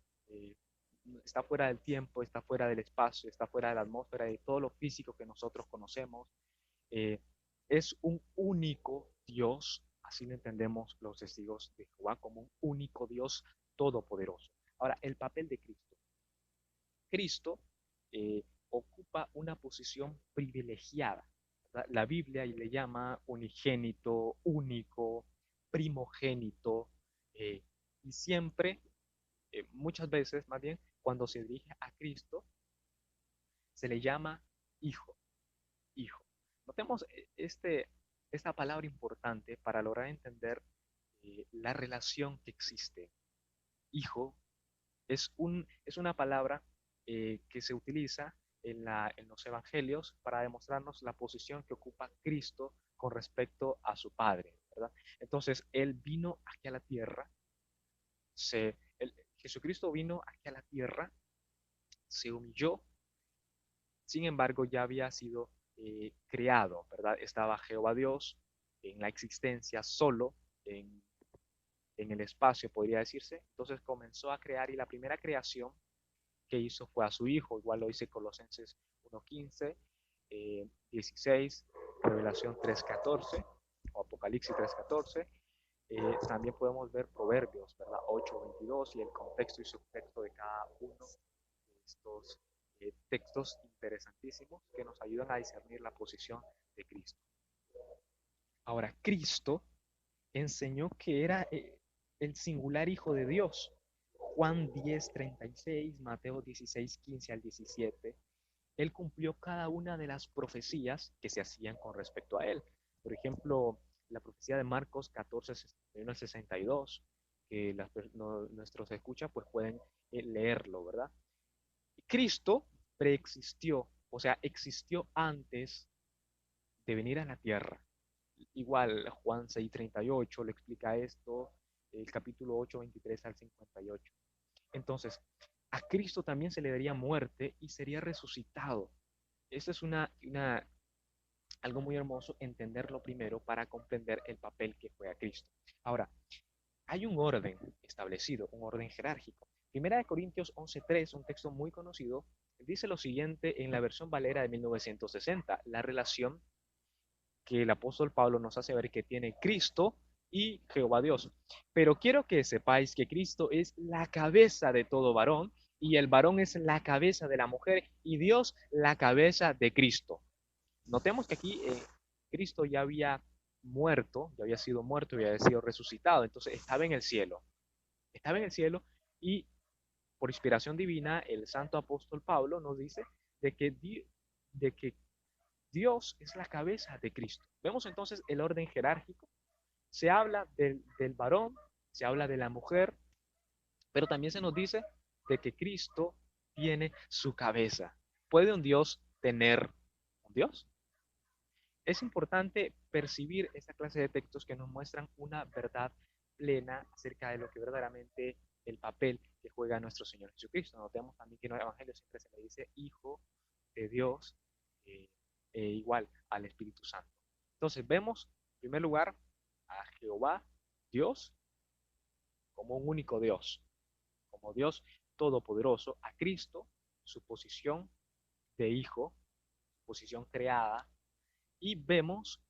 está fuera del tiempo, está fuera del espacio, está fuera de la atmósfera, de todo lo físico que nosotros conocemos. Eh, es un único Dios, así lo entendemos los testigos de Jehová, como un único Dios todopoderoso. Ahora, el papel de Cristo. Cristo ocupa una posición privilegiada. ¿Verdad? La Biblia le llama unigénito, único, primogénito, eh, y siempre, muchas veces más bien, cuando se dirige a Cristo, se le llama hijo, hijo. Notemos esta palabra importante para lograr entender la relación que existe. Hijo es una palabra que se utiliza en los evangelios para demostrarnos la posición que ocupa Cristo con respecto a su Padre, ¿verdad? Entonces, Él vino aquí a la tierra, Jesucristo vino aquí a la tierra, se humilló, sin embargo, ya había sido creado, ¿verdad? Estaba Jehová Dios en la existencia solo, en, en el espacio, podría decirse. Entonces comenzó a crear y la primera creación que hizo fue a su hijo, igual lo dice Colosenses 1:15, 16, Revelación 3:14 o Apocalipsis 3:14. También podemos ver Proverbios, ¿verdad? 8:22 y el contexto y subtexto de cada uno de estos textos interesantísimos que nos ayudan a discernir la posición de Cristo. Ahora, Cristo enseñó que era el singular Hijo de Dios. Juan 10:36, Mateo 16:15 al 17. Él cumplió cada una de las profecías que se hacían con respecto a él. Por ejemplo, la profecía de Marcos 14:61 al 62, que nuestros escuchas pues pueden leerlo, ¿verdad? Cristo preexistió, o sea, existió antes de venir a la tierra. Igual Juan 6:38 le explica esto, el capítulo 8:23 al 58. Entonces, a Cristo también se le daría muerte y sería resucitado. Esto es algo muy hermoso entenderlo primero para comprender el papel que juega Cristo. Ahora, hay un orden establecido, un orden jerárquico. Primera de Corintios 11:3, un texto muy conocido, dice lo siguiente en la versión Valera de 1960, la relación que el apóstol Pablo nos hace ver que tiene Cristo y Jehová Dios. Pero quiero que sepáis que Cristo es la cabeza de todo varón y el varón es la cabeza de la mujer y Dios la cabeza de Cristo. Notemos que aquí Cristo ya había muerto, ya había sido muerto y había sido resucitado, entonces estaba en el cielo y por inspiración divina el santo apóstol Pablo nos dice de que Dios es la cabeza de Cristo. Vemos entonces el orden jerárquico. Se habla del varón, se habla de la mujer, pero también se nos dice de que Cristo tiene su cabeza. ¿Puede un Dios tener un Dios? Es importante percibir esta clase de textos que nos muestran una verdad plena acerca de lo que verdaderamente el papel que juega nuestro Señor Jesucristo. Notemos también que en los evangelios siempre se le dice Hijo de Dios, eh, igual al Espíritu Santo. Entonces vemos, en primer lugar, a Jehová, Dios, como un único Dios, como Dios todopoderoso, a Cristo, su posición de Hijo, posición creada, y vemos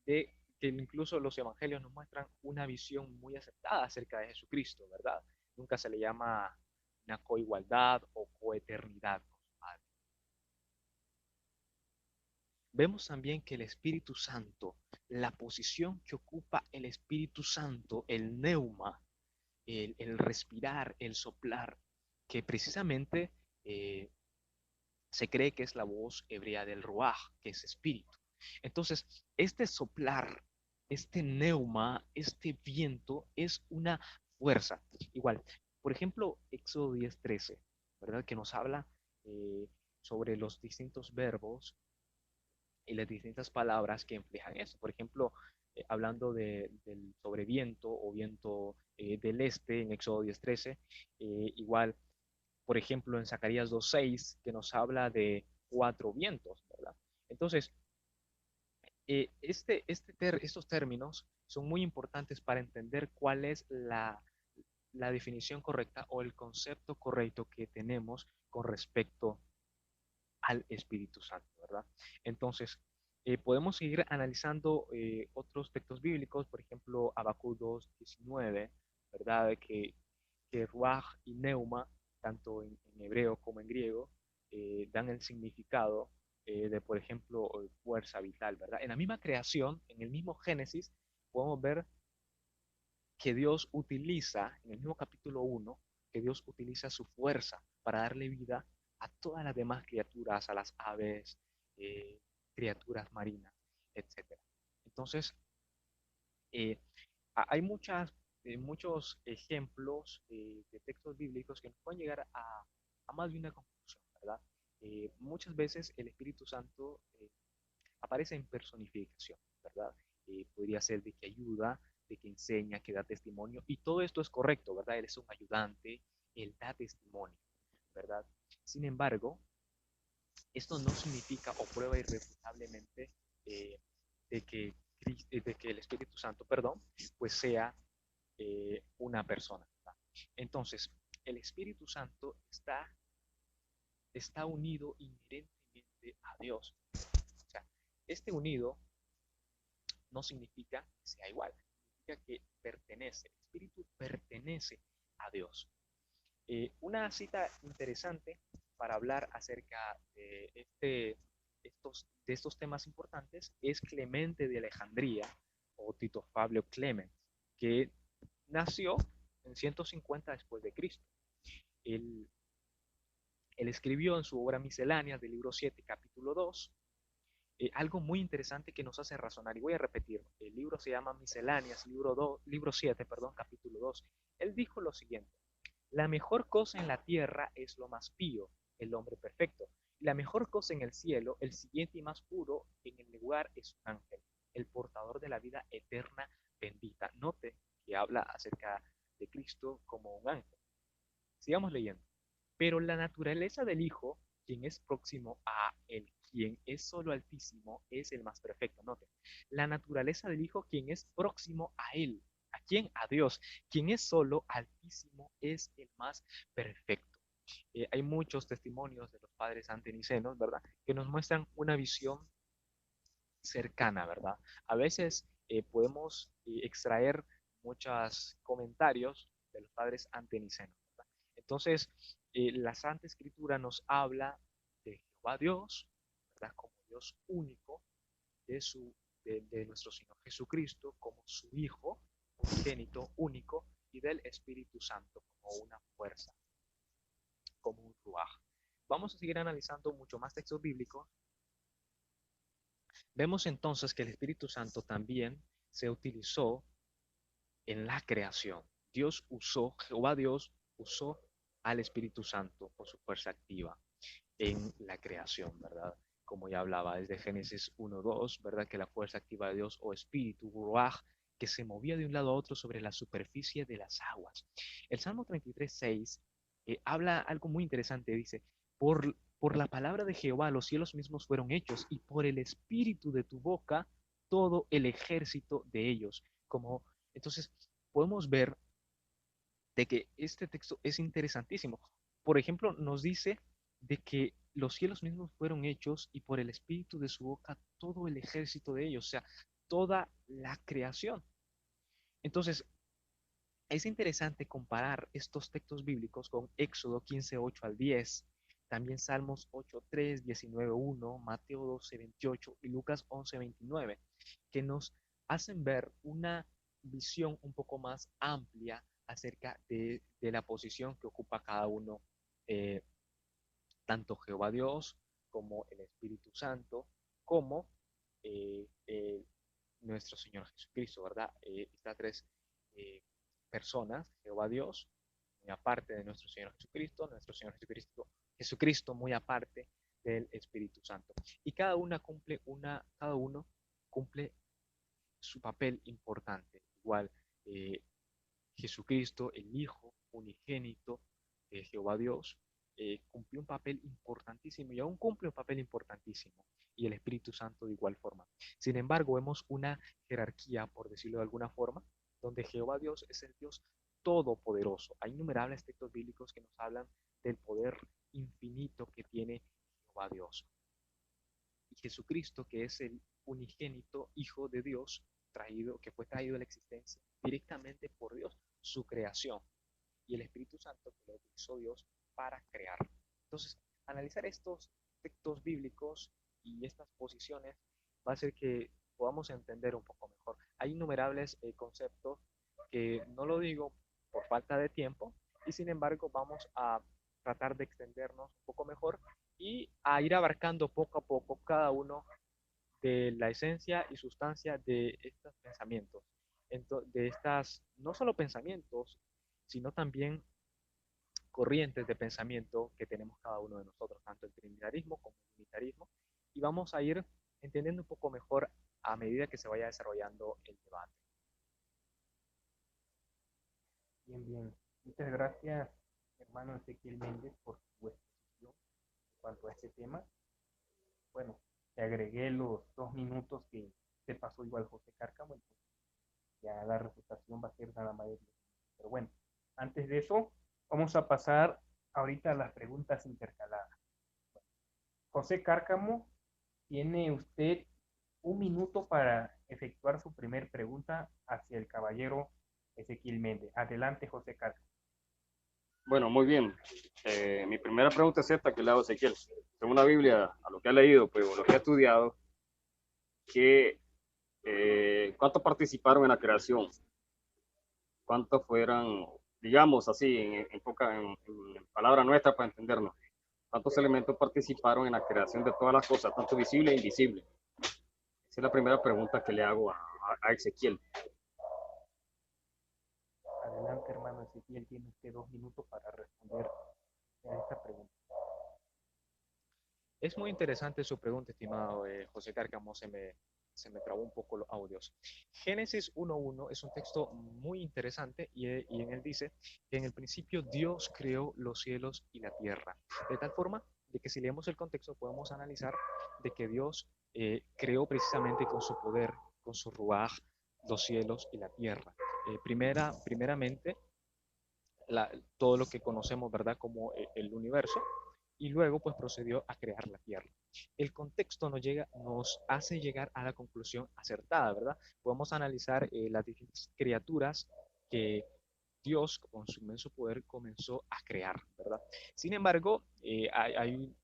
que incluso los evangelios nos muestran una visión muy aceptada acerca de Jesucristo, ¿verdad? Nunca se le llama una coigualdad o coeternidad con su Padre. Vemos también que el Espíritu Santo, la posición que ocupa el Espíritu Santo, el neuma, el respirar, el soplar, que precisamente se cree que es la voz hebrea del ruaj, que es espíritu. Entonces, este soplar, este neuma, este viento es una fuerza. Igual, por ejemplo, Éxodo 10:13, ¿verdad? Que nos habla sobre los distintos verbos y las distintas palabras que emplean eso. Por ejemplo, hablando sobre viento o viento del este en Éxodo 10:13, igual, por ejemplo, en Zacarías 2:6, que nos habla de cuatro vientos, ¿verdad? Entonces, estos términos son muy importantes para entender cuál es la definición correcta o el concepto correcto que tenemos con respecto al Espíritu Santo, ¿verdad? Entonces, podemos seguir analizando otros textos bíblicos, por ejemplo, Habacuc 2:19, ¿verdad? Que ruaj y neuma, tanto en hebreo como en griego, dan el significado de, por ejemplo, fuerza vital, ¿verdad? En la misma creación, en el mismo Génesis, podemos ver que Dios utiliza, en el mismo capítulo 1, que Dios utiliza su fuerza para darle vida a todas las demás criaturas, a las aves, criaturas marinas, etcétera. Entonces, eh, hay muchos ejemplos de textos bíblicos que nos pueden llegar a más de una conclusión, ¿verdad? Muchas veces el Espíritu Santo aparece en personificación, ¿verdad? Podría ser de que ayuda, de que enseña, que da testimonio, y todo esto es correcto, ¿verdad? Él es un ayudante, él da testimonio, ¿verdad? Sin embargo, esto no significa o prueba irrefutablemente eh, de que el Espíritu Santo, perdón, pues sea una persona, ¿verdad? Entonces, el Espíritu Santo está unido inherentemente a Dios. O sea, este unido no significa que sea igual, significa que pertenece, el Espíritu pertenece a Dios. Una cita interesante para hablar acerca de estos temas importantes es Clemente de Alejandría o Tito Fabio Clement, que nació en 150 después de Cristo. Él, él escribió en su obra Miscelánea del libro 7, capítulo 2, algo muy interesante que nos hace razonar, y voy a repetir, el libro se llama Misceláneas, libro 7, perdón, capítulo 2. Él dijo lo siguiente: la mejor cosa en la tierra es lo más pío, el hombre perfecto. Y la mejor cosa en el cielo, el siguiente y más puro en el lugar, es un ángel, el portador de la vida eterna bendita. Note que habla acerca de Cristo como un ángel. Sigamos leyendo. Pero la naturaleza del Hijo, quien es próximo a él, quien es solo altísimo, es el más perfecto. Note, la naturaleza del Hijo, quien es próximo a él. ¿A quién? A Dios. Quien es solo altísimo es el más perfecto. Hay muchos testimonios de los padres antenicenos, ¿verdad? Que nos muestran una visión cercana, ¿verdad? A veces podemos extraer muchos comentarios de los padres antenicenos, ¿verdad? Entonces, la Santa Escritura nos habla de Jehová Dios, ¿verdad? Como Dios único, de nuestro Señor Jesucristo como su Hijo unigénito, único, y del Espíritu Santo como una fuerza, como un ruaj. Vamos a seguir analizando mucho más textos bíblicos. Vemos entonces que el Espíritu Santo también se utilizó en la creación. Jehová Dios usó al Espíritu Santo por su fuerza activa en la creación, ¿verdad? Como ya hablaba desde Génesis 1:2, ¿verdad? Que la fuerza activa de Dios o espíritu, ruaj, que se movía de un lado a otro sobre la superficie de las aguas. El Salmo 33:6 habla algo muy interesante, dice, por la palabra de Jehová los cielos mismos fueron hechos y por el espíritu de tu boca todo el ejército de ellos. Entonces, podemos ver de que este texto es interesantísimo. Por ejemplo, nos dice de que los cielos mismos fueron hechos y por el espíritu de su boca todo el ejército de ellos, o sea, toda la creación. Entonces, es interesante comparar estos textos bíblicos con Éxodo 15:8 al 10, también Salmos 8:3, 19:1, Mateo 12:28 y Lucas 11:29, que nos hacen ver una visión un poco más amplia acerca de la posición que ocupa cada uno, eh, tanto Jehová Dios como el Espíritu Santo, como eh, eh, nuestro Señor Jesucristo, ¿verdad? Estas tres eh, personas, Jehová Dios, muy aparte de nuestro Señor Jesucristo muy aparte del Espíritu Santo. Y cada uno cumple su papel importante. Igual, eh, Jesucristo, el Hijo unigénito de Jehová Dios, cumplió un papel importantísimo y aún cumple un papel importantísimo. Y el Espíritu Santo de igual forma. Sin embargo, vemos una jerarquía, por decirlo de alguna forma, donde Jehová Dios es el Dios todopoderoso. Hay innumerables textos bíblicos que nos hablan del poder infinito que tiene Jehová Dios. Y Jesucristo, que es el unigénito Hijo de Dios, que fue traído a la existencia directamente por Dios, su creación, y el Espíritu Santo que lo utilizó Dios para crear. Entonces, analizar estos textos bíblicos y estas posiciones va a hacer que podamos entender un poco mejor. Hay innumerables conceptos que no lo digo por falta de tiempo, y sin embargo vamos a tratar de extendernos un poco mejor y a ir abarcando poco a poco cada uno de la esencia y sustancia de estos pensamientos, de estas, no solo pensamientos, sino también corrientes de pensamiento que tenemos cada uno de nosotros, tanto el trinitarismo como el unitarismo, y vamos a ir entendiendo un poco mejor a medida que se vaya desarrollando el debate. Bien, bien. Muchas gracias, hermano Ezequiel Méndez, por su exposición en cuanto a este tema. Bueno, te agregué los 2 minutos que te pasó igual José Cárcamo, entonces ya la refutación va a ser nada más de 10 minutos. Pero bueno, antes de eso, vamos a pasar ahorita a las preguntas intercaladas. José Cárcamo, tiene usted 1 minuto para efectuar su primer pregunta hacia el caballero Ezequiel Méndez. Adelante, José Cárcamo. Bueno, muy bien. Mi primera pregunta es esta que le hago a Ezequiel. Según la Biblia, a lo que ha leído, pues, o lo que ha estudiado, ¿cuántos participaron en la creación? ¿Cuántos fueran, digamos así, en palabras nuestras para entendernos? ¿Cuántos elementos participaron en la creación de todas las cosas, tanto visible e invisible? Esa es la primera pregunta que le hago a Ezequiel. Adelante, hermano Ezequiel, tiene usted 2 minutos para responder a esta pregunta. Es muy interesante su pregunta, estimado José Cárcamo, se me trabó un poco los audios. Génesis 1.1 es un texto muy interesante y en él dice que en el principio Dios creó los cielos y la tierra, de tal forma de que si leemos el contexto podemos analizar de que Dios creó precisamente con su poder, con su ruaj, los cielos y la tierra. Primeramente, todo lo que conocemos, ¿verdad?, como el universo, y luego pues procedió a crear la tierra. El contexto nos hace llegar a la conclusión acertada, ¿verdad? Podemos analizar las distintas criaturas que Dios con su inmenso poder comenzó a crear, ¿verdad? Sin embargo, hay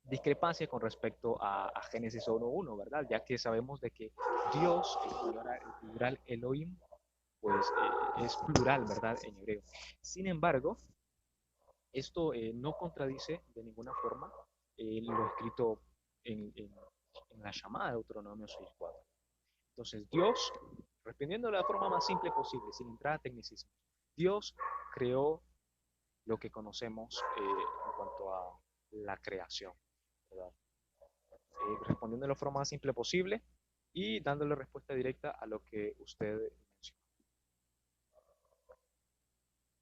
discrepancia con respecto a Génesis 1.1, ¿verdad? Ya que sabemos de que Dios, el plural Elohim, pues es plural, ¿verdad? En hebreo. Sin embargo, esto no contradice de ninguna forma lo escrito en la llamada de Deuteronomio 6.4. Entonces, Dios, respondiendo de la forma más simple posible, sin entrar a tecnicismo, Dios creó lo que conocemos en cuanto a la creación, ¿verdad? Respondiendo de la forma más simple posible y dándole respuesta directa a lo que usted mencionó.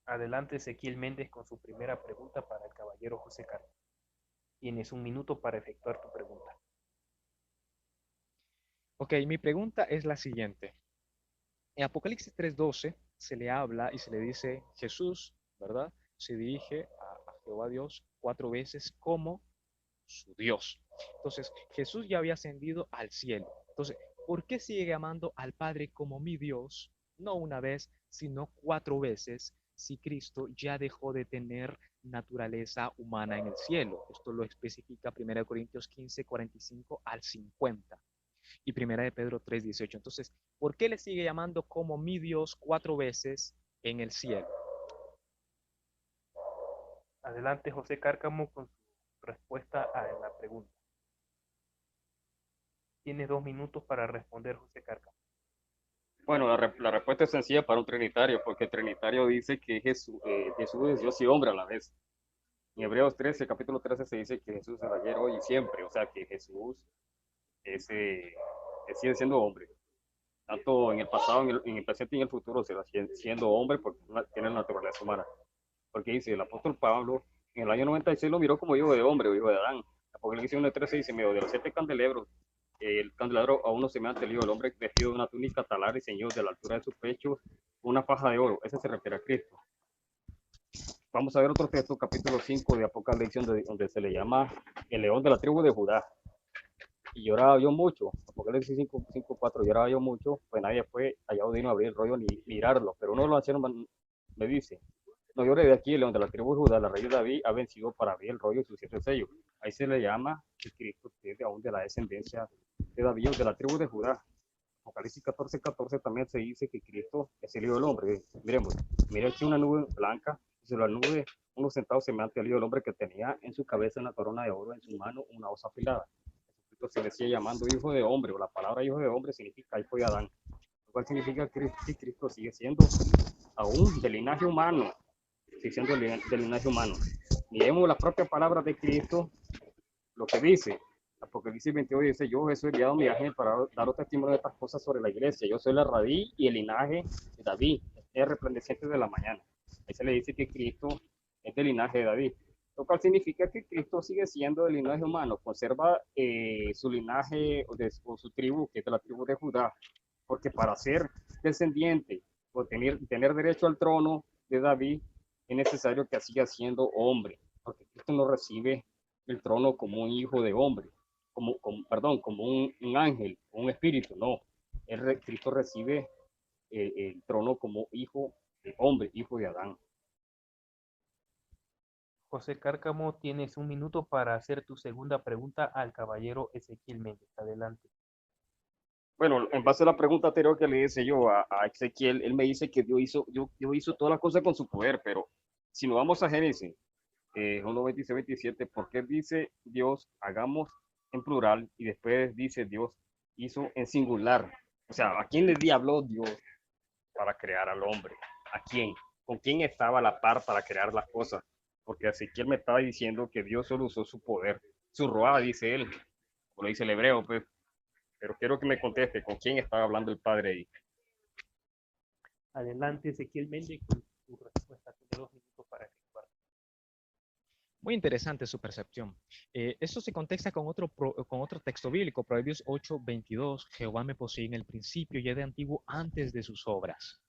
Adelante, Ezequiel Méndez, con su primera pregunta para el caballero José Cárcamo. Tienes 1 minuto para efectuar tu pregunta. Ok, mi pregunta es la siguiente. En Apocalipsis 3.12 se le habla y se le dice Jesús, ¿verdad? Se dirige a Jehová Dios 4 veces como su Dios. Entonces, Jesús ya había ascendido al cielo. Entonces, ¿por qué sigue llamando al Padre como mi Dios? No una vez, sino 4 veces, si Cristo ya dejó de tener naturaleza humana en el cielo. Esto lo especifica 1 Corintios 15, 45 al 50 y 1 de Pedro 3.18. Entonces, ¿por qué le sigue llamando como mi Dios 4 veces en el cielo? Adelante, José Cárcamo, con su respuesta a la pregunta. Tienes 2 minutos para responder, José Cárcamo. Bueno, la respuesta es sencilla para un trinitario, porque el trinitario dice que Jesús es Dios y hombre a la vez. En Hebreos 13, capítulo 13, se dice que Jesús es ayer, hoy y siempre, o sea que Jesús sigue siendo hombre, tanto en el pasado, en el presente y en el futuro, será siendo hombre porque tiene la naturaleza humana. Porque dice el apóstol Pablo, en el año 96 lo miró como hijo de hombre o hijo de Adán. Apocalipsis 1:13 dice, medio de los 7 candelebros, el candelabro a uno semejante al hijo del hombre, vestido de una túnica talar y ceñido de la altura de sus pechos, una faja de oro. Ese se refiere a Cristo. Vamos a ver otro texto, capítulo 5 de Apocalipsis, donde se le llama el león de la tribu de Judá. Y lloraba yo mucho, Apocalipsis 5:4, lloraba yo mucho, pues nadie fue allá a abrir el rollo ni mirarlo. Pero uno de los ancianos me dice, no llore, de aquí el león de la tribu de Judá, la rey de David, ha vencido para abrir el rollo y sus 7 sellos. Ahí se le llama que Cristo es aún de la descendencia de David, de la tribu de Judá. Apocalipsis 14:14 también se dice que Cristo es el hijo del hombre. Miremos, mira aquí una nube blanca, dice la nube uno sentado semejante al hijo del hombre que tenía en su cabeza una corona de oro, en su mano una hoz afilada. Jesucristo se le sigue llamando hijo de hombre, o la palabra hijo de hombre significa hijo de Adán, lo cual significa que Cristo sigue siendo aún del linaje humano, sigue siendo del linaje humano. Miremos la propia palabra de Cristo, lo que dice. Apocalipsis 22 dice: yo Jesús he enviado mi ángel para dar testimonio de estas cosas sobre la iglesia. Yo soy la raíz y el linaje de David, el resplandeciente de la mañana. Ahí se le dice que Cristo es del linaje de David, lo cual significa que Cristo sigue siendo del linaje humano, conserva su linaje o su tribu, que es de la tribu de Judá, porque para ser descendiente o tener derecho al trono de David es necesario que siga siendo hombre, porque Cristo no recibe el trono como un hijo de hombre, como un ángel, un espíritu, no. Cristo recibe el trono como hijo de hombre, hijo de Adán. José Cárcamo, tienes un minuto para hacer tu segunda pregunta al caballero Ezequiel Méndez. Adelante. Bueno, en base a la pregunta anterior que le hice yo a Ezequiel, él me dice que Dios hizo todas las cosas con su poder, pero si nos vamos a Génesis 1, 26, 27, ¿por qué dice Dios hagamos en plural y después dice Dios hizo en singular? O sea, ¿a quién le habló Dios para crear al hombre? ¿A quién? ¿Con quién estaba a la par para crear las cosas? Porque Ezequiel me estaba diciendo que Dios solo usó su poder, su roa, dice él, como lo dice el hebreo, pues. Pero quiero que me conteste con quién estaba hablando el padre ahí. Adelante, Ezequiel Méndez, con tu respuesta. Tiene 2 minutos para efectuar. Muy interesante su percepción. Esto se contesta con otro texto bíblico, Proverbios 8:22. Jehová me posee en el principio y es de antiguo antes de sus obras.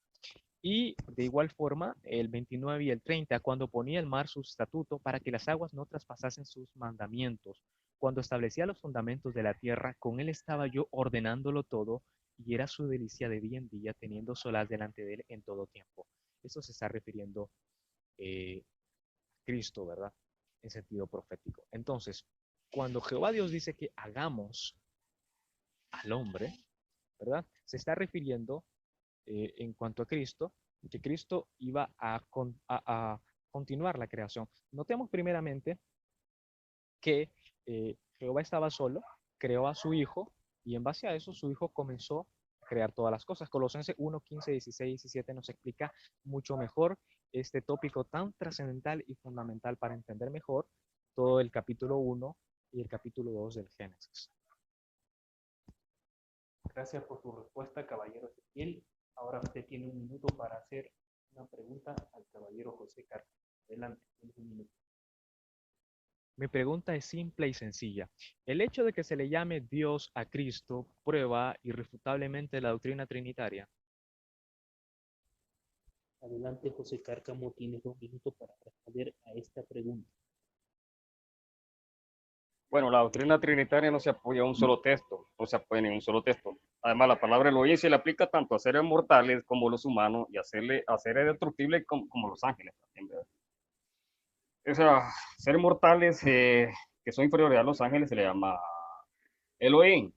Y de igual forma, el 29 y el 30, cuando ponía el mar su estatuto para que las aguas no traspasasen sus mandamientos, cuando establecía los fundamentos de la tierra, con él estaba yo ordenándolo todo, y era su delicia de día en día, teniendo solaz delante de él en todo tiempo. Eso se está refiriendo a Cristo, ¿verdad? En sentido profético. Entonces, cuando Jehová Dios dice que hagamos al hombre, ¿verdad? Se está refiriendo en cuanto a Cristo, que Cristo iba a continuar la creación. Notemos primeramente que Jehová estaba solo, creó a su hijo y en base a eso su hijo comenzó a crear todas las cosas. Colosenses 1, 15, 16 y 17 nos explica mucho mejor este tópico tan trascendental y fundamental para entender mejor todo el capítulo 1 y el capítulo 2 del Génesis. Gracias por tu respuesta, caballero Ezequiel. Ahora usted tiene 1 minuto para hacer una pregunta al caballero José Cárcamo. Adelante, tienes 1 minuto. Mi pregunta es simple y sencilla. ¿El hecho de que se le llame Dios a Cristo prueba irrefutablemente la doctrina trinitaria? Adelante, José Cárcamo, tienes 2 minutos para responder a esta pregunta. Bueno, la doctrina trinitaria no se apoya a un solo texto, no se apoya en un solo texto. Además, la palabra Elohim se le aplica tanto a seres mortales como los humanos y a seres destructibles como los ángeles también, ¿verdad? O sea, seres mortales que son inferiores a los ángeles se le llama Elohim.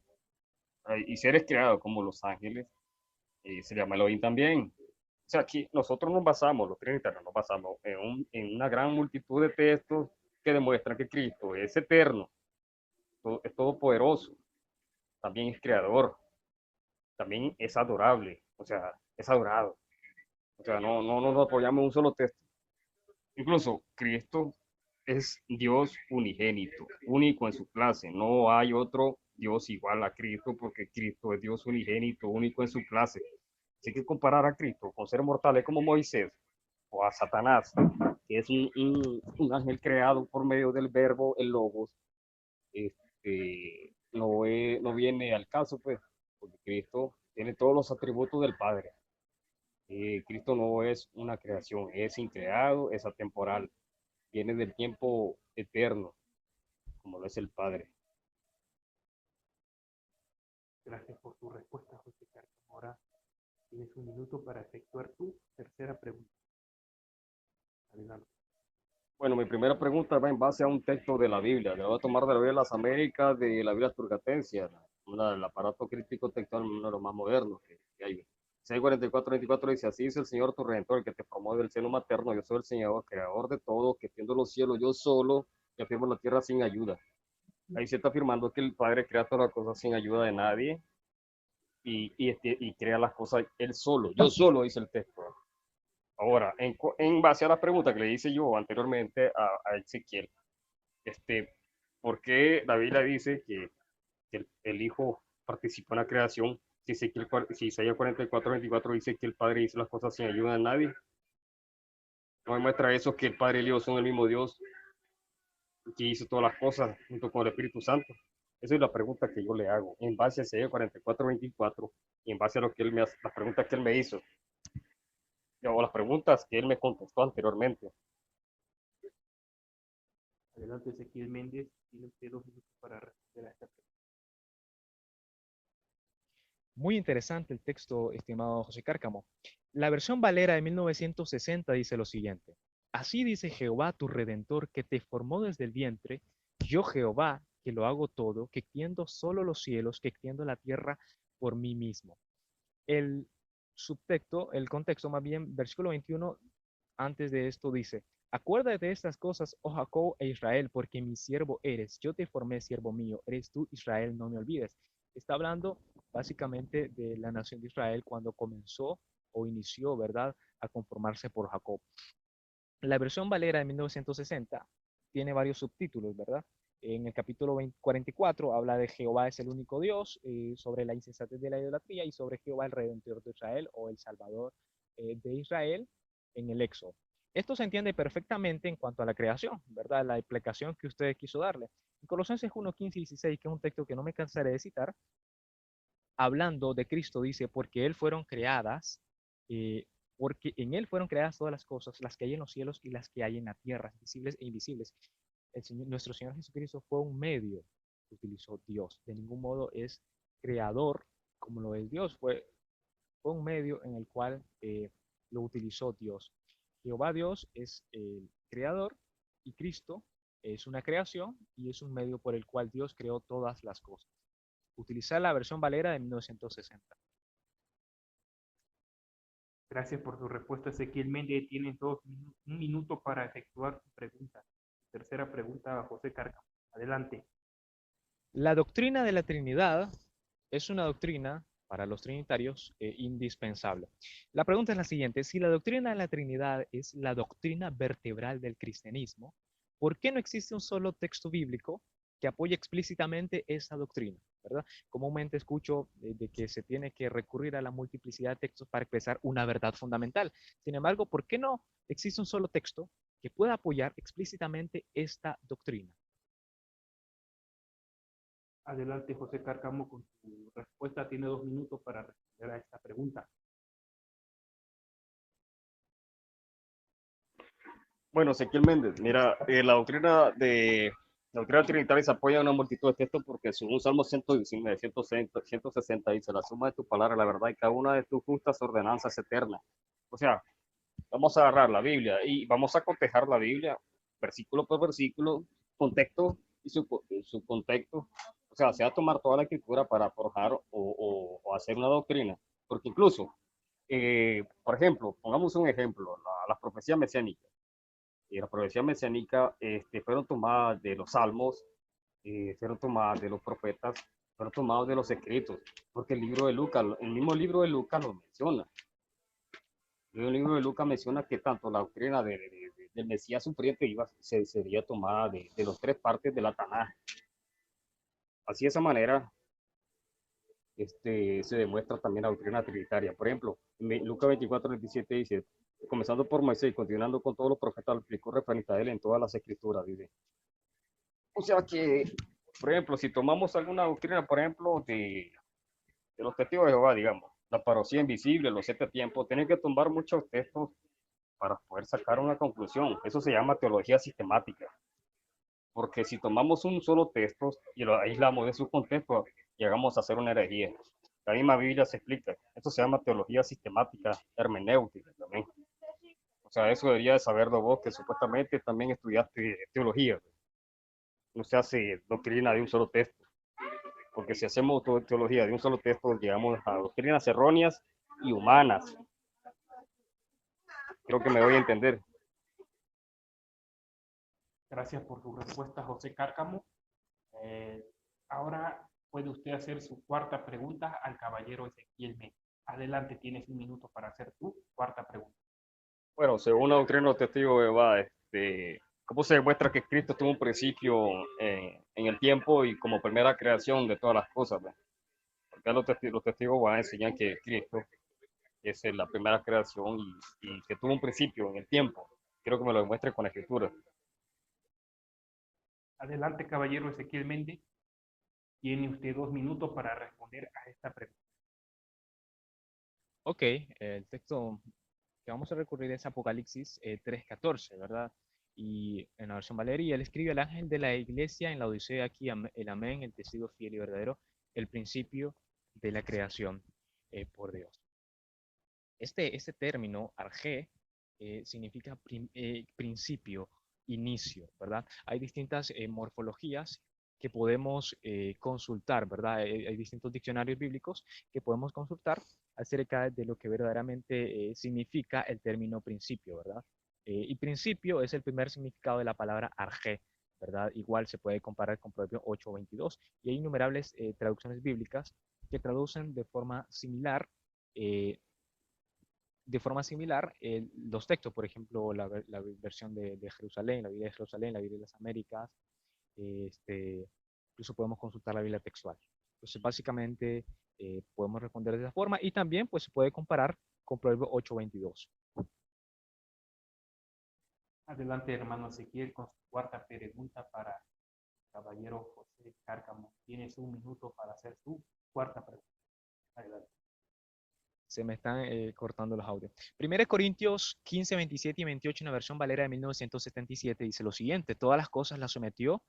Y seres creados como los ángeles se llama Elohim también. O sea, aquí nosotros nos basamos, los trinitarios nos basamos en una gran multitud de textos que demuestran que Cristo es eterno, es todopoderoso, también es creador, también es adorable, o sea, es adorado. O sea, no nos apoyamos en un solo texto. Incluso Cristo es Dios unigénito, único en su clase. No hay otro Dios igual a Cristo porque Cristo es Dios unigénito, único en su clase. Así que comparar a Cristo con seres mortales como Moisés o a Satanás, que es un ángel creado por medio del verbo, el logos, no viene al caso, pues, porque Cristo tiene todos los atributos del Padre. Cristo no es una creación, es increado, es atemporal, viene del tiempo eterno, como lo es el Padre. Gracias por tu respuesta, José Cárcamo. Ahora tienes 1 minuto para efectuar tu tercera pregunta. Adelante. Bueno, mi primera pregunta va en base a un texto de la Biblia. Le voy a tomar de la Biblia de las Américas, de la Biblia Turcatencia, el aparato crítico textual, uno de los más modernos que hay. Isaías 44, 24 dice, así dice el Señor tu Redentor, el que te formó del seno materno, yo soy el Señor, creador de todo, que tiendo los cielos yo solo, que afirmo la tierra sin ayuda. Ahí se está afirmando que el Padre crea todas las cosas sin ayuda de nadie y crea las cosas él solo, yo solo, dice el texto. Ahora, en base a la pregunta que le hice yo anteriormente a Ezequiel, este, ¿por qué la Biblia dice que el Hijo participó en la creación? Si Isaías 44, 24 dice que el Padre hizo las cosas sin ayuda de nadie, no demuestra eso que el Padre y el Hijo son el mismo Dios que hizo todas las cosas junto con el Espíritu Santo. Esa es la pregunta que yo le hago, en base a Isaías 44, 24 y en base a lo que él las preguntas que él me hizo, o las preguntas que él me contestó anteriormente. Adelante, Ezequiel Méndez, tiene usted 2 minutos para responder a esta pregunta. Muy interesante el texto, estimado José Cárcamo. La versión Valera de 1960 dice lo siguiente. Así dice Jehová tu Redentor, que te formó desde el vientre, yo Jehová, que lo hago todo, que extiendo solo los cielos, que extiendo la tierra por mí mismo. El subtexto, el contexto más bien, versículo 21, antes de esto dice, acuérdate de estas cosas, oh Jacob e Israel, porque mi siervo eres, yo te formé, siervo mío, eres tú, Israel, no me olvides. Está hablando básicamente de la nación de Israel cuando comenzó o inició, ¿verdad?, a conformarse por Jacob. La versión Valera de 1960 tiene varios subtítulos, ¿verdad? En el capítulo 44 habla de Jehová es el único Dios, sobre la insensatez de la idolatría y sobre Jehová el Redentor de Israel o el Salvador de Israel en el Éxodo. Esto se entiende perfectamente en cuanto a la creación, ¿verdad? La explicación que usted quiso darle. En Colosenses 1, 15 y 16, que es un texto que no me cansaré de citar, hablando de Cristo, dice, porque Él fueron creadas, porque en Él fueron creadas todas las cosas, las que hay en los cielos y las que hay en la tierra, visibles e invisibles. Nuestro Señor Jesucristo fue un medio que utilizó Dios. De ningún modo es creador como lo es Dios. Fue un medio en el cual lo utilizó Dios. Jehová Dios es el creador y Cristo es una creación y es un medio por el cual Dios creó todas las cosas. Utilizar la versión Valera de 1960. Gracias por su respuesta, Ezequiel Méndez. Tienes 1 minuto para efectuar tu pregunta. Tercera pregunta, José Cárcamo. Adelante. La doctrina de la Trinidad es una doctrina para los trinitarios indispensable. La pregunta es la siguiente: si la doctrina de la Trinidad es la doctrina vertebral del cristianismo, ¿por qué no existe un solo texto bíblico que apoye explícitamente esa doctrina? ¿Verdad? Comúnmente escucho de que se tiene que recurrir a la multiplicidad de textos para expresar una verdad fundamental. Sin embargo, ¿por qué no existe un solo texto que pueda apoyar explícitamente esta doctrina? Adelante, José Cárcamo, con su respuesta. Tiene 2 minutos para responder a esta pregunta. Bueno, Ezequiel Méndez, mira, la doctrina trinitaria se apoya en una multitud de textos porque según Salmo 119, 160, 160 dice, la suma de tu palabra, la verdad, y cada una de tus justas ordenanzas eterna. O sea, vamos a agarrar la Biblia y vamos a cotejar la Biblia versículo por versículo, contexto y su contexto. O sea, se va a tomar toda la escritura para forjar o hacer una doctrina. Porque incluso, por ejemplo, pongamos un ejemplo, las profecías mesiánicas. Y las profecías mesiánicas fueron tomadas de los salmos, fueron tomadas de los profetas, fueron tomadas de los escritos, porque el libro de Lucas, el mismo libro de Lucas lo menciona. El libro de Lucas menciona que tanto la doctrina del Mesías sufriente sería tomada de las 3 partes de la Tanaj. Así de esa manera se demuestra también la doctrina trinitaria. Por ejemplo, en Lucas 24, 27 dice, comenzando por Moisés y continuando con todos los profetas, lo explicó referente a él en todas las escrituras, dice. O sea que, por ejemplo, si tomamos alguna doctrina, por ejemplo, de los testigos de Jehová, digamos, la parucía invisible, los 7 tiempos, tienen que tomar muchos textos para poder sacar una conclusión. Eso se llama teología sistemática. Porque si tomamos un solo texto y lo aislamos de su contexto, llegamos a hacer una herejía. La misma Biblia se explica. Esto se llama teología sistemática, hermenéutica también. O sea, eso debería de saberlo vos, que supuestamente también estudiaste teología. No se hace doctrina de un solo texto. Porque si hacemos teología de un solo texto, llegamos a doctrinas erróneas y humanas. Creo que me doy a entender. Gracias por tu respuesta, José Cárcamo. Eh, Ahora puede usted hacer su cuarta pregunta al caballero Ezequiel Méndez. Adelante, tienes un minuto para hacer tu cuarta pregunta. Bueno, según la doctrina de los testigos de Jehová, ¿cómo se demuestra que Cristo tuvo un principio en el tiempo y como primera creación de todas las cosas? ¿Ve? Porque los testigos van a enseñar que Cristo es la primera creación y que tuvo un principio en el tiempo. Quiero que me lo demuestre con la escritura. Adelante, caballero Ezequiel Méndez. Tiene usted 2 minutos para responder a esta pregunta. Ok, el texto que vamos a recurrir es Apocalipsis 3:14, ¿verdad? Y en la versión Valeria, él escribe al ángel de la iglesia en la Odisea aquí, el amén, el testigo fiel y verdadero, el principio de la creación por Dios. Este término, arge, significa principio, inicio, ¿verdad? Hay distintas morfologías que podemos consultar, ¿verdad? Hay distintos diccionarios bíblicos que podemos consultar acerca de lo que verdaderamente significa el término principio, ¿verdad? Y principio es el primer significado de la palabra arge, ¿verdad? Igual se puede comparar con Proverbio 8:22 y hay innumerables traducciones bíblicas que traducen eh, de forma similar los textos, por ejemplo, la versión de Jerusalén, la Biblia de Jerusalén, la Biblia de las Américas, incluso podemos consultar la Biblia textual. Entonces, básicamente, podemos responder de esa forma y también pues, se puede comparar con Proverbio 8:22. Adelante, hermano Ezequiel, con su cuarta pregunta para el caballero José Cárcamo. Tienes 1 minuto para hacer tu cuarta pregunta. Adelante. Se me están cortando los audios. 1 Corintios 15, 27 y 28, en la versión Valera de 1977, dice lo siguiente: todas las cosas las sometió,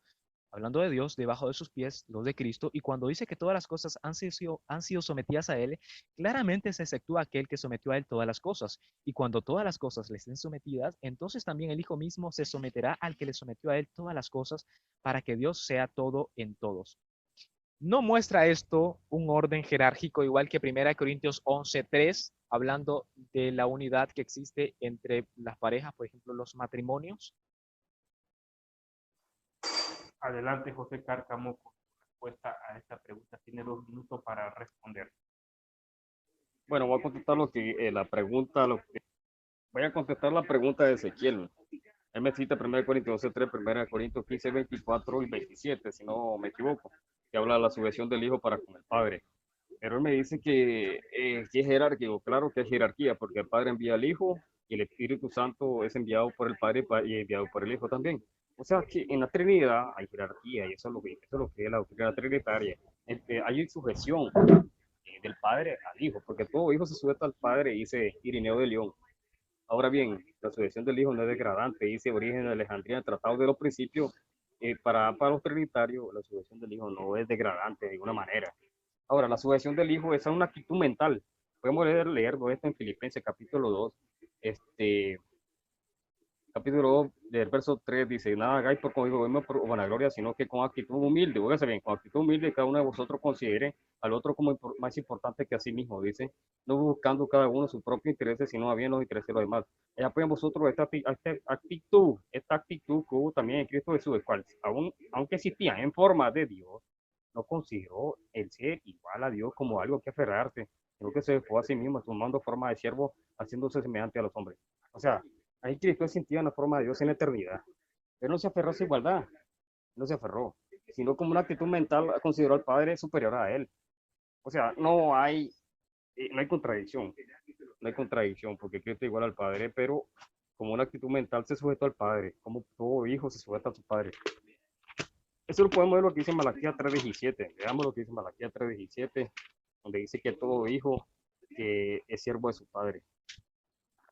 hablando de Dios, debajo de sus pies, los de Cristo, y cuando dice que todas las cosas han sido sometidas a Él, claramente se exceptúa aquel que sometió a Él todas las cosas. Y cuando todas las cosas le estén sometidas, entonces también el Hijo mismo se someterá al que le sometió a Él todas las cosas, para que Dios sea todo en todos. ¿No muestra esto un orden jerárquico igual que 1 Corintios 11:3, hablando de la unidad que existe entre las parejas, por ejemplo, los matrimonios? Adelante, José Cárcamo, con su respuesta a esta pregunta. Tiene 2 minutos para responder. Bueno, voy a contestar la pregunta, voy a contestar la pregunta de Ezequiel. Él me cita 1 Corintios 11:3, 1 Corintios 15, 24 y 27, si no me equivoco, que habla de la sujeción del Hijo para con el Padre. Pero él me dice que es jerárquico. Claro que es jerarquía, porque el Padre envía al Hijo y el Espíritu Santo es enviado por el Padre y enviado por el Hijo también. O sea que en la Trinidad hay jerarquía y eso es lo que es la doctrina trinitaria. Hay sujeción del Padre al Hijo, porque todo hijo se sujeta al Padre, dice Irineo de León. Ahora bien, la sujeción del Hijo no es degradante, dice Origen de Alejandría, el Tratado de los Principios. Para los trinitarios, la sujeción del Hijo no es degradante de ninguna manera. Ahora, la sujeción del Hijo es una actitud mental. Podemos leerlo esto en Filipenses capítulo 2, este, capítulo 2, del verso 3, dice: nada hagáis por conmigo por vanagloria, sino que con actitud humilde, oígase bien, con actitud humilde cada uno de vosotros considere al otro como más importante que a sí mismo, dice, no buscando cada uno su propio interés, sino a bien los intereses de los demás. Ya pues en vosotros esta actitud que hubo también en Cristo Jesús, el cual, aunque existía en forma de Dios, no consideró el ser igual a Dios como algo que aferrarse, sino que se dejó a sí mismo, tomando forma de siervo, haciéndose semejante a los hombres. O sea, ahí Cristo sentía una forma de Dios en la eternidad. Pero no se aferró a su igualdad, no se aferró, sino como una actitud mental consideró al Padre superior a él. O sea, no hay contradicción, no hay contradicción, porque Cristo es igual al Padre, pero como una actitud mental se sujetó al Padre, como todo hijo se sujeta a su Padre. Eso lo podemos ver lo que dice Malaquías 3:17. Veamos lo que dice Malaquías 3:17, donde dice que todo hijo que es siervo de su Padre.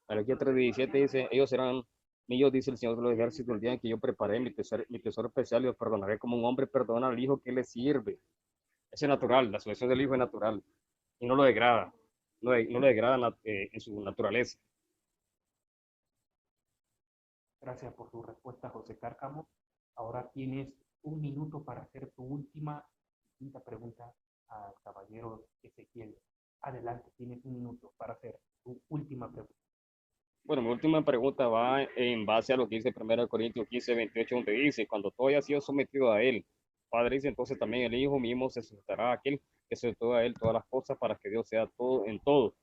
Malaquías 3:17 dice: ellos serán míos, dice el Señor de los ejércitos, el día en que yo preparé mi tesoro especial y los perdonaré como un hombre perdona al hijo que le sirve. Eso es natural, la sujeción del hijo es natural y no lo degrada, no lo degrada en su naturaleza. Gracias por tu respuesta, José Cárcamo. Ahora tienes 1 minuto para hacer tu última y quinta pregunta al caballero Ezequiel. Adelante, tienes un minuto para hacer tu última pregunta. Bueno, mi última pregunta va en base a lo que dice 1 Corintios 15, 28, donde dice, cuando todo haya sido sometido a él, Padre dice, entonces también el Hijo mismo se sujetará a aquel que sujetó a él todas las cosas para que Dios sea todo en todo.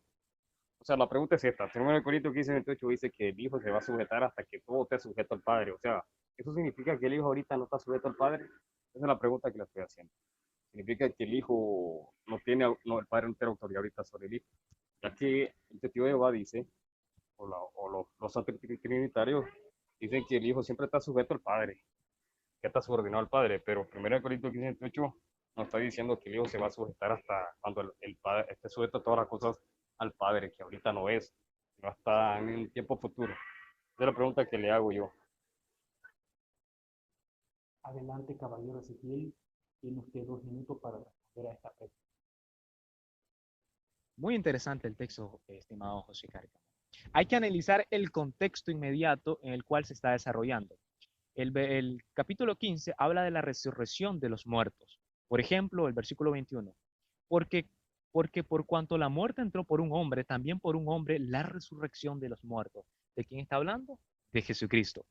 O sea, la pregunta es esta. 1 Corintios 15, 28 dice que el Hijo se va a sujetar hasta que todo esté sujeto al Padre. O sea, ¿eso significa que el Hijo ahorita no está sujeto al Padre? Esa es la pregunta que le estoy haciendo. Significa que el Hijo no tiene, no, el Padre no tiene autoridad ahorita sobre el Hijo. Ya que el testigo de Jehová dice, o los santos trinitarios dicen que el Hijo siempre está sujeto al Padre, que está subordinado al Padre, pero 1 Corintios 15, 28 nos está diciendo que el Hijo se va a sujetar hasta cuando el Padre esté sujeto a todas las cosas al Padre, que ahorita no es, no está en un tiempo futuro. Esa es la pregunta que le hago yo. Adelante, caballero Ezequiel, tiene usted 2 minutos para responder a esta pregunta. Muy interesante el texto, estimado José Cárcamo. Hay que analizar el contexto inmediato en el cual se está desarrollando. El capítulo 15 habla de la resurrección de los muertos. Por ejemplo, el versículo 21. Porque, porque por cuanto la muerte entró por un hombre, también por un hombre la resurrección de los muertos. ¿De quién está hablando? De Jesucristo.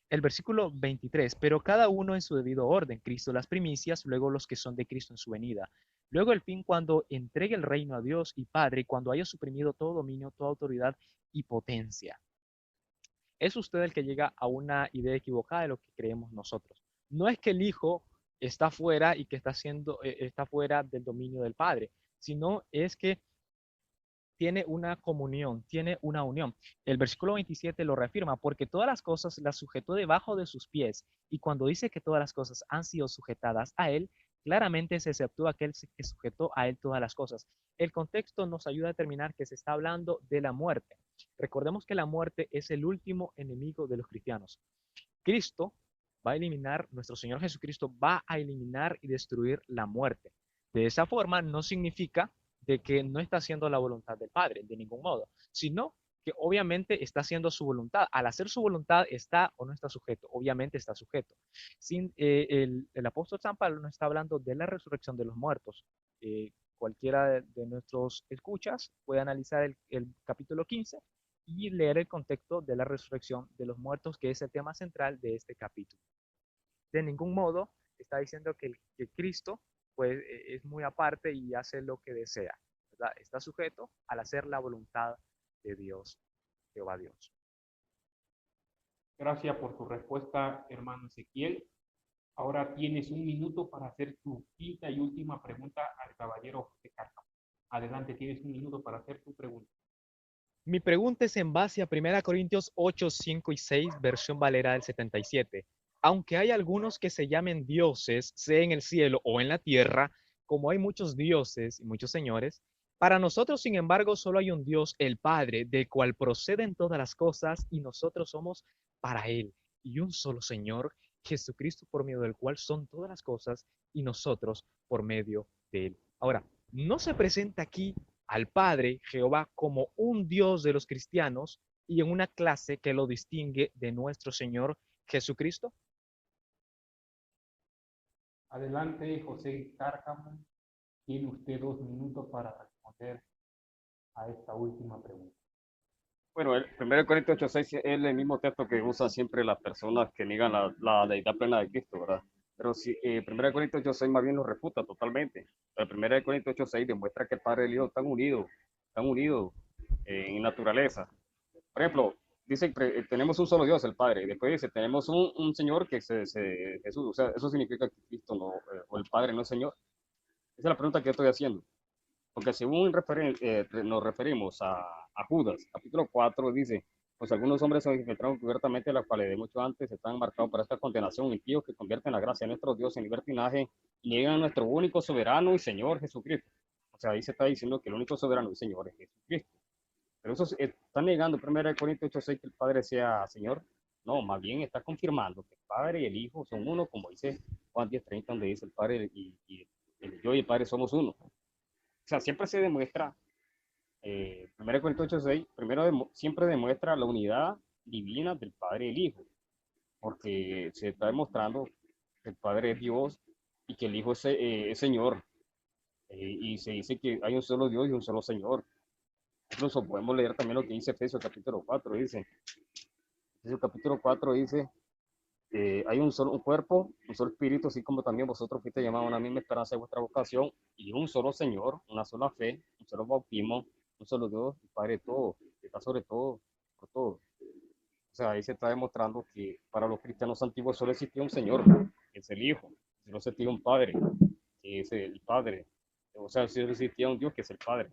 El versículo 23, pero cada uno en su debido orden, Cristo las primicias, luego los que son de Cristo en su venida. Luego el fin cuando entregue el reino a Dios y Padre, y cuando haya suprimido todo dominio, toda autoridad y potencia. Es usted el que llega a una idea equivocada de lo que creemos nosotros. No es que el Hijo está fuera y que está fuera del dominio del Padre, sino es que tiene una comunión, tiene una unión. El versículo 27 lo reafirma, porque todas las cosas las sujetó debajo de sus pies, y cuando dice que todas las cosas han sido sujetadas a él, claramente se exceptúa aquel que sujetó a él todas las cosas. El contexto nos ayuda a determinar que se está hablando de la muerte. Recordemos que la muerte es el último enemigo de los cristianos. Cristo va a eliminar, nuestro Señor Jesucristo va a eliminar y destruir la muerte. De esa forma no significa de que no está haciendo la voluntad del Padre, de ningún modo, sino que obviamente está haciendo su voluntad. Al hacer su voluntad, ¿está o no está sujeto? Obviamente está sujeto. El apóstol San Pablo no está hablando de la resurrección de los muertos. Cualquiera de nuestros escuchas puede analizar el capítulo 15 y leer el contexto de la resurrección de los muertos, que es el tema central de este capítulo. De ningún modo está diciendo que Cristo pues, es muy aparte y hace lo que desea, ¿verdad? Está sujeto al hacer la voluntad de Dios, Jehová Dios. Gracias por tu respuesta, hermano Ezequiel. Ahora tienes 1 minuto para hacer tu quinta y última pregunta al caballero José Cárcamo. Adelante, tienes 1 minuto para hacer tu pregunta. Mi pregunta es en base a 1 Corintios 8, 5 y 6, versión Valera del 77. Aunque hay algunos que se llamen dioses, sea en el cielo o en la tierra, como hay muchos dioses y muchos señores, para nosotros, sin embargo, solo hay un Dios, el Padre, del cual proceden todas las cosas y nosotros somos para Él. Y un solo Señor, Jesucristo, por medio del cual son todas las cosas y nosotros por medio de Él. Ahora, no se presenta aquí al Padre, Jehová, como un Dios de los cristianos y en una clase que lo distingue de nuestro Señor Jesucristo. Adelante, José Cárcamo. Tiene usted 2 minutos para responder a esta última pregunta. Bueno, el 1 Corintios 8, 6 es el mismo texto que usan siempre las personas que niegan la deidad plena de Cristo, ¿verdad? Pero si 1 Corintios 8, 6 más bien lo refuta totalmente. El 1 Corintios 8, 6 demuestra que el Padre y el Hijo están unidos en naturaleza. Por ejemplo, dice que tenemos un solo Dios, el Padre, y después dice, tenemos un Señor que es Jesús. O sea, eso significa que Cristo no, o el Padre no es Señor. Esa es la pregunta que yo estoy haciendo. Porque según nos referimos a Judas, capítulo 4, dice, pues algunos hombres se infiltraron cubiertamente, las cuales de mucho antes están marcados para esta condenación, impíos que convierten la gracia de nuestro Dios en libertinaje y niegan a nuestro único soberano y Señor Jesucristo. O sea, ahí se está diciendo que el único soberano y Señor es Jesucristo. Pero eso está negando 1 Corintios 8:6 que el Padre sea Señor. No, más bien está confirmando que el Padre y el Hijo son uno, como dice Juan 10:30, donde dice el Padre y yo y el Padre somos uno. O sea, siempre se demuestra, 1 Corintios 8:6, siempre demuestra la unidad divina del Padre y el Hijo, porque se está demostrando que el Padre es Dios y que el Hijo es Señor. Y se dice que hay un solo Dios y un solo Señor. Incluso podemos leer también lo que dice Efesios capítulo 4, dice, Efesios capítulo 4 dice, hay un solo un cuerpo, un solo espíritu, así como también vosotros fuiste llamados a una misma esperanza de vuestra vocación, y un solo Señor, una sola fe, un solo bautismo, un solo Dios, y Padre de todo, que está sobre todo, por todo. O sea, ahí se está demostrando que para los cristianos antiguos solo existía un Señor, que es el Hijo, no existía un Padre, que es el Padre. O sea, solo existía un Dios, que es el Padre.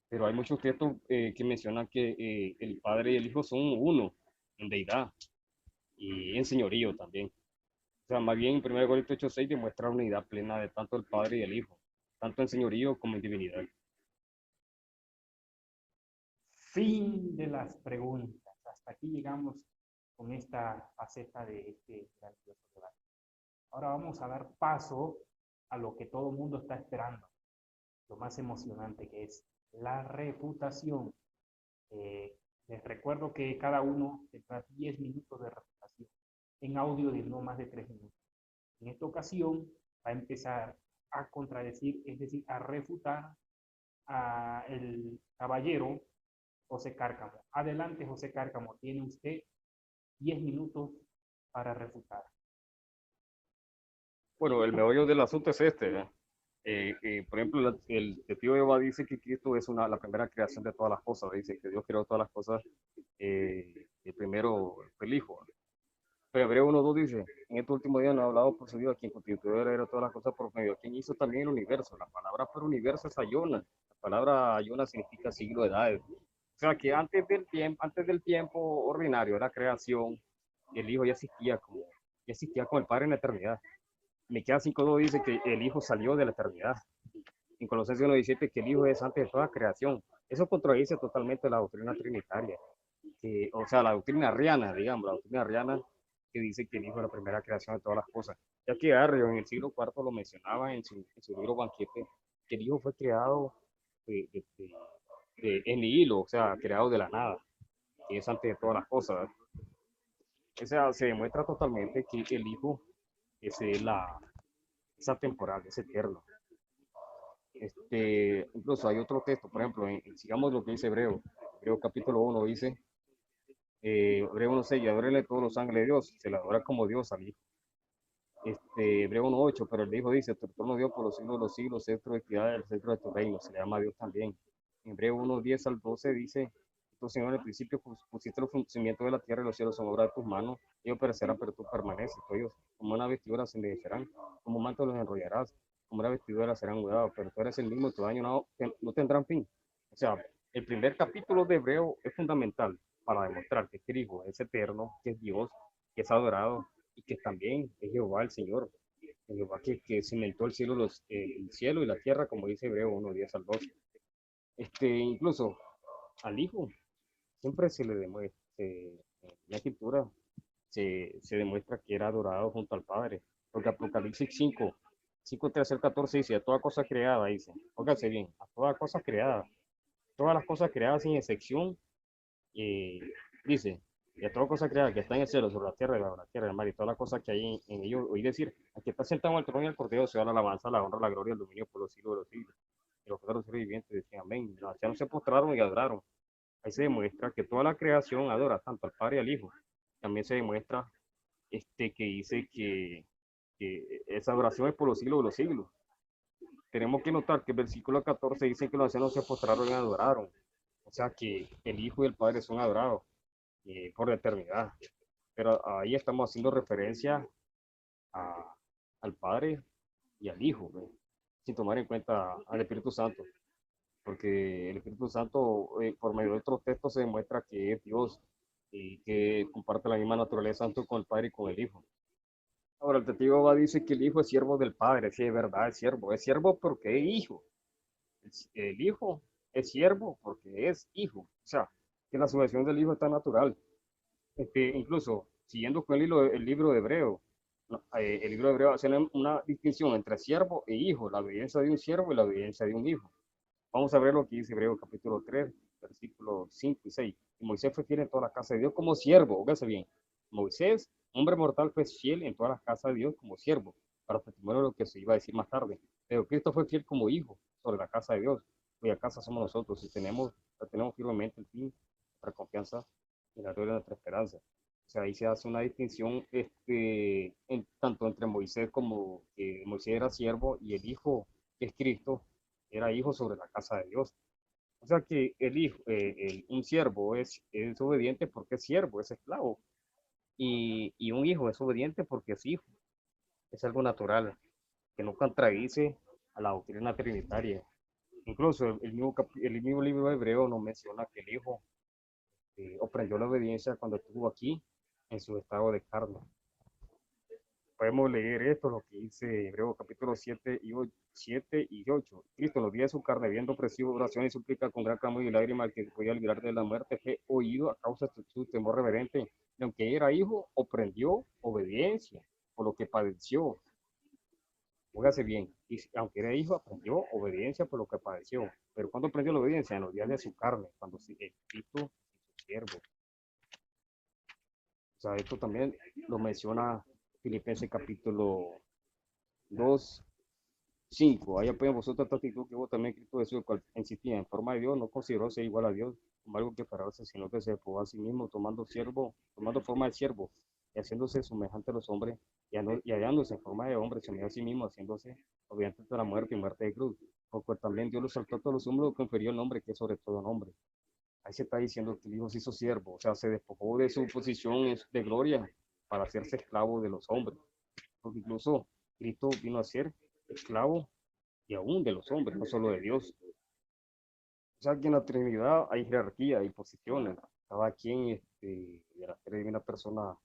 Pero hay muchos textos que mencionan que el Padre y el Hijo son uno en deidad y en señorío también. O sea, más bien en 1 Corintios 8:6 demuestra la unidad plena de tanto el Padre y el Hijo, tanto en señorío como en divinidad. Fin de las preguntas. Hasta aquí llegamos con esta faceta de este grandioso debate. Ahora vamos a dar paso a lo que todo el mundo está esperando, lo más emocionante, que es la reputación. Les recuerdo que cada uno tendrá 10 minutos de reputación en audio de no más de 3 minutos. En esta ocasión va a empezar a contradecir, es decir, a refutar a el caballero José Cárcamo. Adelante, José Cárcamo, tiene usted 10 minutos para refutar. Bueno, el meollo del asunto es este. Por ejemplo, el testigo de Jehová dice que Cristo es la primera creación de todas las cosas. Dice que Dios creó todas las cosas. El primero fue el Hijo. Pero Hebreo 1:2 dice, en este último día no ha hablado por su Dios, a quien constituyó era todas las cosas por medio, a quien hizo también el universo. La palabra por universo es ayona. La palabra ayona significa siglo de edades. O sea que antes del tiempo ordinario de la creación, el Hijo ya existía como el Padre en la eternidad. Miqueas 5:2 dice que el Hijo salió de la eternidad. En Colosenses 1:17 que el Hijo es antes de toda creación. Eso contradice totalmente la doctrina trinitaria, o sea, la doctrina arriana, digamos, la doctrina arriana que dice que el Hijo es la primera creación de todas las cosas. Ya que Arrio en el siglo IV lo mencionaba en su libro Banquete, que el Hijo fue creado en hilo, o sea, creado de la nada, que es antes de todas las cosas. O sea, se demuestra totalmente que el Hijo es atemporal, es eterno. Incluso hay otro texto, por ejemplo, sigamos lo que dice Hebreo capítulo 1 dice, Hebreo 1:6, y adórenle todos los ángeles de Dios, se le adora como Dios al Hijo. Hebreo 1:8, pero el Hijo dice, tu trono Dios por los siglos de los siglos, centro de equidad, el centro de tu reino, se le llama a Dios también. En Hebreo 1:10 al 12 dice, tu Señor, en el principio pusiste los cimientos de la tierra y los cielos son obra de tus manos, ellos perecerán, pero tú permaneces, ellos como una vestidura se envejecerán, como un manto los enrollarás, como una vestidura serán mudados, pero tú eres el mismo, tu daño no tendrán fin. O sea, el primer capítulo de Hebreo es fundamental para demostrar que el Hijo es eterno, que es Dios, que es adorado, y que también es Jehová el Señor, el Jehová que cimentó el cielo y la tierra, como dice Hebreo 1:10 al 12. Incluso al Hijo siempre se le demuestra, en la escritura se demuestra que era adorado junto al Padre, porque Apocalipsis 5:13 al 14 dice, a toda cosa creada, dice, póngase bien, a toda cosa creada, todas las cosas creadas sin excepción, dice, y a toda cosa creada que está en el cielo, sobre la tierra, la tierra, el mar, y todas las cosas que hay en ellos, oí decir, aquí está sentado en el trono y el cordero, se da la alabanza, la honra, la gloria, el dominio por los siglos de los siglos. Y los cuatro seres vivientes decían amén. Los ancianos se postraron y adoraron. Ahí se demuestra que toda la creación adora tanto al Padre y al Hijo. También se demuestra que dice que esa adoración es por los siglos de los siglos. Tenemos que notar que el versículo 14 dice que los ancianos se postraron y adoraron. O sea que el Hijo y el Padre son adorados por la eternidad. Pero ahí estamos haciendo referencia a, al Padre y al Hijo, ¿ve? Sin tomar en cuenta al Espíritu Santo, porque el Espíritu Santo, por medio de otros textos, se demuestra que es Dios y que comparte la misma naturaleza tanto con el Padre y con el Hijo. Ahora, el testigo va dice que el Hijo es siervo del Padre, sí, es verdad, es siervo porque es hijo. El Hijo es siervo porque es hijo, o sea, que la sujeción del Hijo está natural. Incluso, siguiendo con el libro de Hebreo, ¿no? El libro de Hebreo hace una distinción entre siervo e hijo, la obediencia de un siervo y la obediencia de un hijo. Vamos a ver lo que dice Hebreo capítulo 3, versículos 5 y 6. Y Moisés fue fiel en toda la casa de Dios como siervo, óigase bien. Moisés, hombre mortal, fue fiel en todas las casas de Dios como siervo, para testimonio de lo que se iba a decir más tarde. Pero Cristo fue fiel como hijo sobre la casa de Dios, cuya casa somos nosotros, y tenemos firmemente el fin, nuestra confianza y la gloria de nuestra esperanza. O sea, ahí se hace una distinción tanto entre Moisés como que Moisés era siervo y el hijo, que es Cristo, era hijo sobre la casa de Dios. O sea que el hijo, un siervo es obediente porque es siervo, es esclavo, y un hijo es obediente porque es hijo, es algo natural, que no contradice a la doctrina trinitaria. Incluso el mismo libro de Hebreo nos menciona que el hijo aprendió la obediencia cuando estuvo aquí en su estado de carne. Podemos leer esto, lo que dice Hebreo capítulo 7 y 8. Cristo, en los días de su carne, viendo ofrecido oración y súplica con gran clamor y lágrimas que se podía librar de la muerte, fue oído a causa de su temor reverente. Y aunque era hijo, aprendió obediencia por lo que padeció. Póngase bien, y aunque era hijo, aprendió obediencia por lo que padeció. Pero ¿cuándo aprendió la obediencia? En los días de su carne, cuando el Cristo es su siervo. O sea, esto también lo menciona Filipenses capítulo 2, 5. Ahí apoyan vosotros esta actitud que vos también, Cristo Jesús, el cual insistía en forma de Dios, no consideró ser igual a Dios como algo que pararse, sino que se despojó a sí mismo, tomando forma de siervo y haciéndose semejante a los hombres, y hallándose en forma de hombre, se unió a sí mismo, haciéndose obediente hasta la muerte y muerte de cruz. Por cual también Dios lo saltó a todos los hombres, lo confirió el nombre que es sobre todo nombre. Ahí se está diciendo que el Hijo se hizo siervo, o sea, se despojó de su posición de gloria para hacerse esclavo de los hombres. Porque incluso Cristo vino a ser esclavo y aún de los hombres, no solo de Dios. O sea, que en la Trinidad hay jerarquía, hay posiciones. Cada quien de las tres divinas personas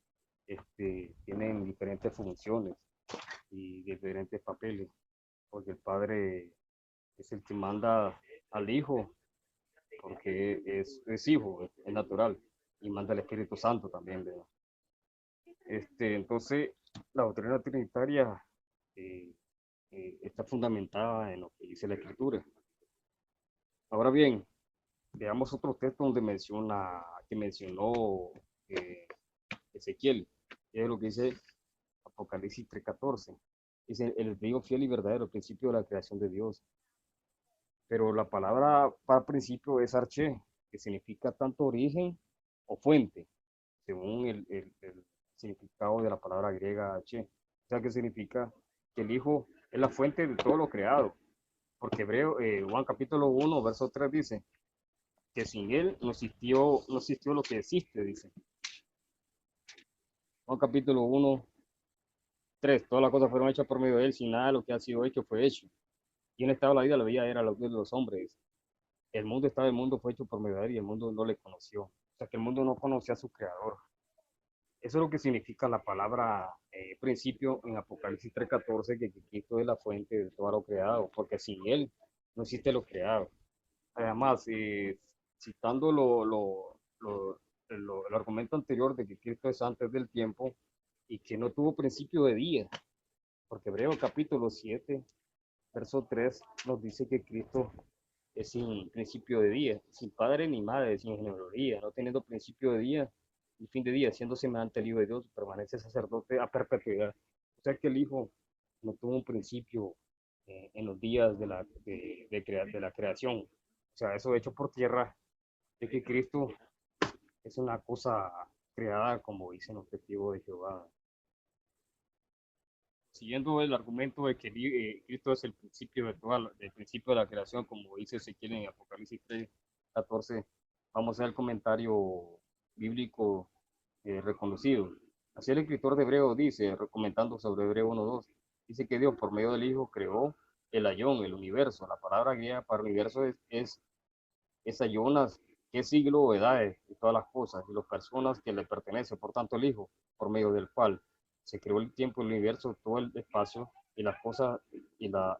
tienen diferentes funciones y diferentes papeles, porque el Padre es el que manda al Hijo, porque es hijo, es natural, y manda al Espíritu Santo también, ¿verdad? Entonces, la doctrina trinitaria eh, está fundamentada en lo que dice la Escritura. Ahora bien, veamos otro texto donde mencionó eh, Ezequiel, que es lo que dice Apocalipsis 3:14. Dice, el Dios fiel y verdadero, el principio de la creación de Dios. Pero la palabra para principio es arché, que significa tanto origen o fuente, según el significado de la palabra griega arché. O sea, que significa que el Hijo es la fuente de todo lo creado. Porque Juan capítulo 1, verso 3 dice, que sin él no existió lo que existe, dice. Juan capítulo 1, 3, todas las cosas fueron hechas por medio de él, sin nada de lo que ha sido hecho fue hecho. ¿Quién estaba la vida era la luz de los hombres. El mundo estaba, el mundo fue hecho por medio de él y el mundo no le conoció. O sea que el mundo no conocía a su creador. Eso es lo que significa la palabra principio en Apocalipsis 3:14, que Cristo es la fuente de todo lo creado, porque sin él no existe lo creado. Además, citando el argumento anterior de que Cristo es antes del tiempo y que no tuvo principio de día, porque Hebreo capítulo 7, verso 3 nos dice que Cristo es sin principio de día, sin padre ni madre, sin genealogía, no teniendo principio de día ni fin de día, siendo semejante al Hijo de Dios, permanece sacerdote a perpetuidad. O sea que el Hijo no tuvo un principio en los días de la creación. O sea, eso hecho por tierra, de que Cristo es una cosa creada, como dice el objetivo de Jehová. Siguiendo el argumento de que Cristo es el principio el principio de la creación, como dice Ezequiel en Apocalipsis 3:14, vamos a ver el comentario bíblico reconocido. Así el escritor de Hebreo dice, comentando sobre Hebreo 1:2, dice que Dios por medio del Hijo creó el ayón, el universo. La palabra griega para universo es ayonas, que es siglo o edades, y todas las cosas, y las personas que le pertenecen. Por tanto, el Hijo, por medio del cual se creó el tiempo, el universo, todo el espacio, y las cosas, y las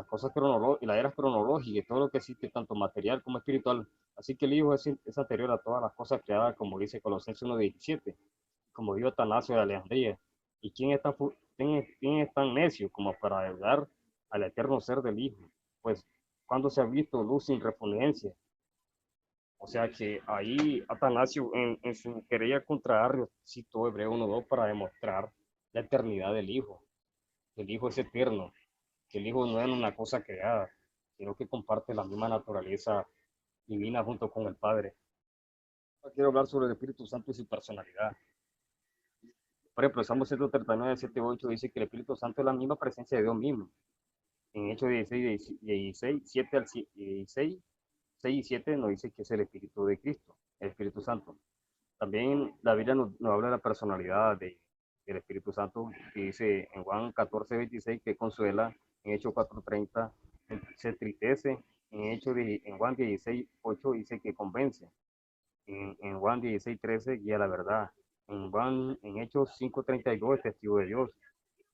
cosas y la era cronológica, y todo lo que existe, tanto material como espiritual. Así que el Hijo es anterior a todas las cosas creadas, como dice Colosenses 1:17, como dijo Atanasio de Alejandría. ¿Y quién es tan necio como para dudar al eterno ser del Hijo? Pues, cuando se ha visto luz sin refulgencia. O sea que ahí Atanasio en su querella contra Arrio citó Hebreo 1:2 para demostrar la eternidad del Hijo. El Hijo es eterno. que el Hijo no es una cosa creada, sino que comparte la misma naturaleza divina junto con el Padre. Quiero hablar sobre el Espíritu Santo y su personalidad. Por ejemplo, Salmo 139, 7, 8 dice que el Espíritu Santo es la misma presencia de Dios mismo. En Hechos 16, 7 al 16, 6 y 7 nos dice que es el Espíritu de Cristo, el Espíritu Santo. También la Biblia nos habla de la personalidad del Espíritu Santo, que dice en Juan 14, 26 que consuela, en Hechos 4, 30 se entristece, en Juan 16, 8 dice que convence, en Juan 16, 13 guía la verdad, en Hechos 5, 32 es testigo de Dios,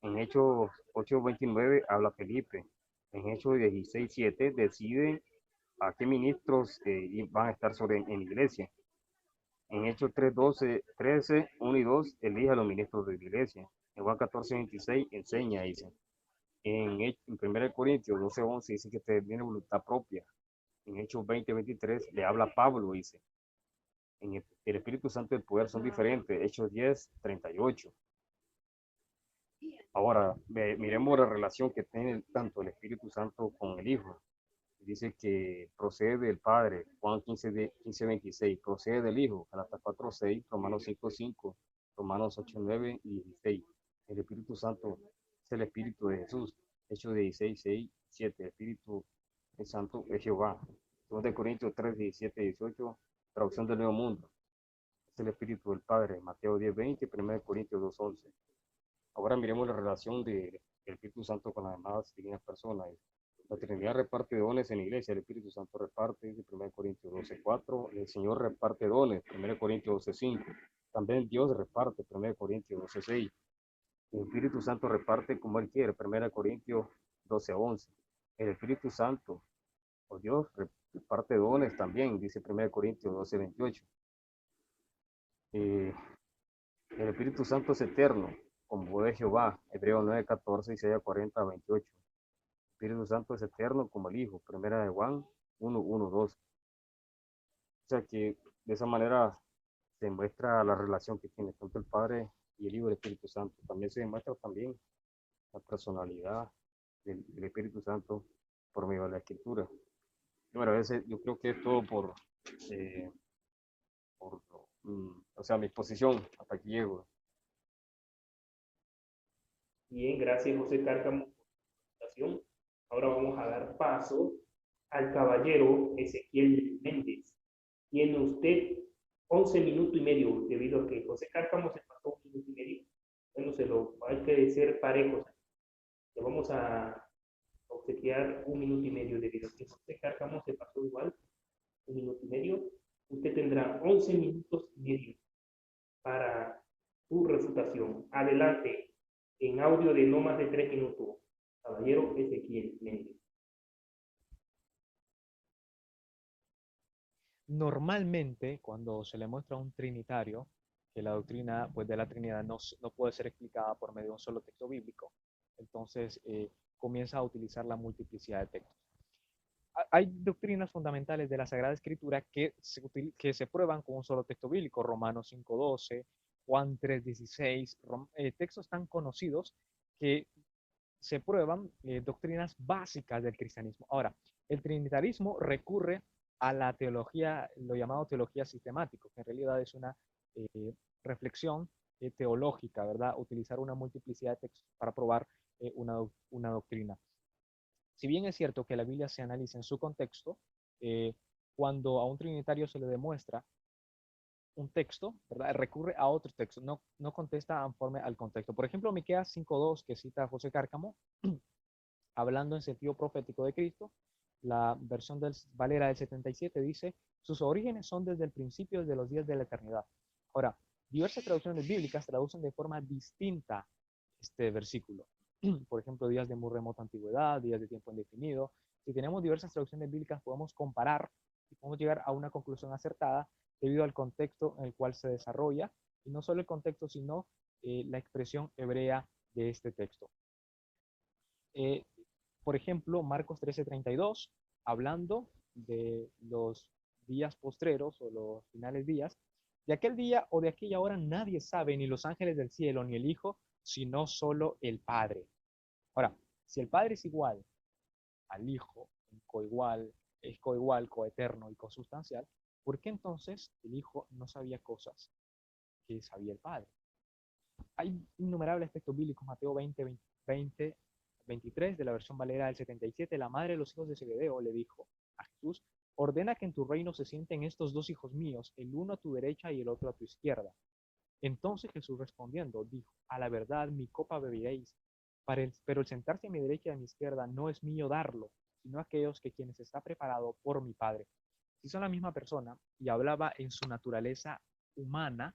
en Hechos 8, 29 habla Felipe, en Hechos 16, 7 decide a qué ministros van a estar en la iglesia. En Hechos 3, 12, 13, 1 y 2, elige a los ministros de la iglesia. En Juan 14, 26, enseña, dice. En 1 Corintios 12, 11, dice que tiene voluntad propia. En Hechos 20, 23, le habla a Pablo, dice. El Espíritu Santo y el poder son diferentes. Hechos 10, 38. Ahora, miremos la relación que tiene tanto el Espíritu Santo con el Hijo. Dice que procede del Padre, Juan 15, 15, 26, procede del Hijo, Galatas 4, 6, Romanos 5, 5, Romanos 8, 9 y 16. El Espíritu Santo es el Espíritu de Jesús, Hechos 16, 6, 7, el Espíritu Santo es Jehová. 2 Corintios 3, 17, 18, traducción del Nuevo Mundo, es el Espíritu del Padre, Mateo 10, 20, 1 Corintios 2, 11. Ahora miremos la relación del Espíritu Santo con las demás divinas personas. La Trinidad reparte dones en la iglesia, el Espíritu Santo reparte, dice 1 Corintios 12, 4, el Señor reparte dones, 1 Corintios 12, 5, también Dios reparte, 1 Corintios 12, 6, el Espíritu Santo reparte como Él quiere, 1 Corintios 12, 11, el Espíritu Santo, o Dios, reparte dones también, dice 1 Corintios 12, 28, el Espíritu Santo es eterno, como de Jehová, Hebreos 9, 14, Isaías 40, 28. Espíritu Santo es eterno como el Hijo, primera de Juan 1, 1, 2. O sea que de esa manera se muestra la relación que tiene tanto el Padre y el Hijo y el Espíritu Santo. También se demuestra también la personalidad del Espíritu Santo por medio de la Escritura. Y bueno, a veces yo creo que es todo eh, por o sea, mi exposición, hasta aquí llego. Bien, gracias José Cárcamo por la presentación. Ahora vamos a dar paso al caballero Ezequiel Méndez. Tiene usted 11 minutos y medio, debido a que José Cárcamo se pasó 1 minuto y medio. Bueno, hay que ser parejos. Le vamos a obsequiar 1 minuto y medio, debido a que José Cárcamo se pasó igual 1 minuto y medio. Usted tendrá 11 minutos y medio para su refutación. Adelante, en audio de no más de 3 minutos, caballero Ezequiel Méndez. Normalmente, cuando se le muestra a un trinitario que la doctrina pues, de la Trinidad no puede ser explicada por medio de un solo texto bíblico, entonces comienza a utilizar la multiplicidad de textos. Hay doctrinas fundamentales de la Sagrada Escritura que se prueban con un solo texto bíblico, Romanos 5:12, Juan 3:16, textos tan conocidos que se prueban doctrinas básicas del cristianismo. Ahora, el trinitarismo recurre a la teología, lo llamado teología sistemática, que en realidad es una reflexión teológica, ¿verdad? Utilizar una multiplicidad de textos para probar una doctrina. Si bien es cierto que la Biblia se analiza en su contexto, cuando a un trinitario se le demuestra un texto, ¿verdad? Recurre a otro texto, no contesta conforme al contexto. Por ejemplo, Miqueas 5:2, que cita José Cárcamo, hablando en sentido profético de Cristo, la versión del Valera del 77 dice, sus orígenes son desde el principio de los días de la eternidad. Ahora, diversas traducciones bíblicas traducen de forma distinta este versículo. Por ejemplo, días de muy remota antigüedad, días de tiempo indefinido. Si tenemos diversas traducciones bíblicas, podemos comparar y podemos llegar a una conclusión acertada debido al contexto en el cual se desarrolla, y no solo el contexto, sino la expresión hebrea de este texto. Por ejemplo, Marcos 13:32, hablando de los días postreros o los finales días, de aquel día o de aquella hora nadie sabe, ni los ángeles del cielo, ni el Hijo, sino solo el Padre. Ahora, Si el Padre es igual al Hijo, es coigual, coeterno y consustancial, ¿por qué entonces el Hijo no sabía cosas que sabía el Padre? Hay innumerables textos bíblicos, Mateo 20, 23, de la versión Valera del 77, la madre de los hijos de Zebedeo le dijo a Jesús, ordena que en tu reino se sienten estos dos hijos míos, el uno a tu derecha y el otro a tu izquierda. Entonces Jesús respondiendo dijo, a la verdad mi copa beberéis, pero el sentarse a mi derecha y a mi izquierda no es mío darlo, sino aquellos que quienes está preparado por mi Padre. Si son la misma persona y hablaba en su naturaleza humana,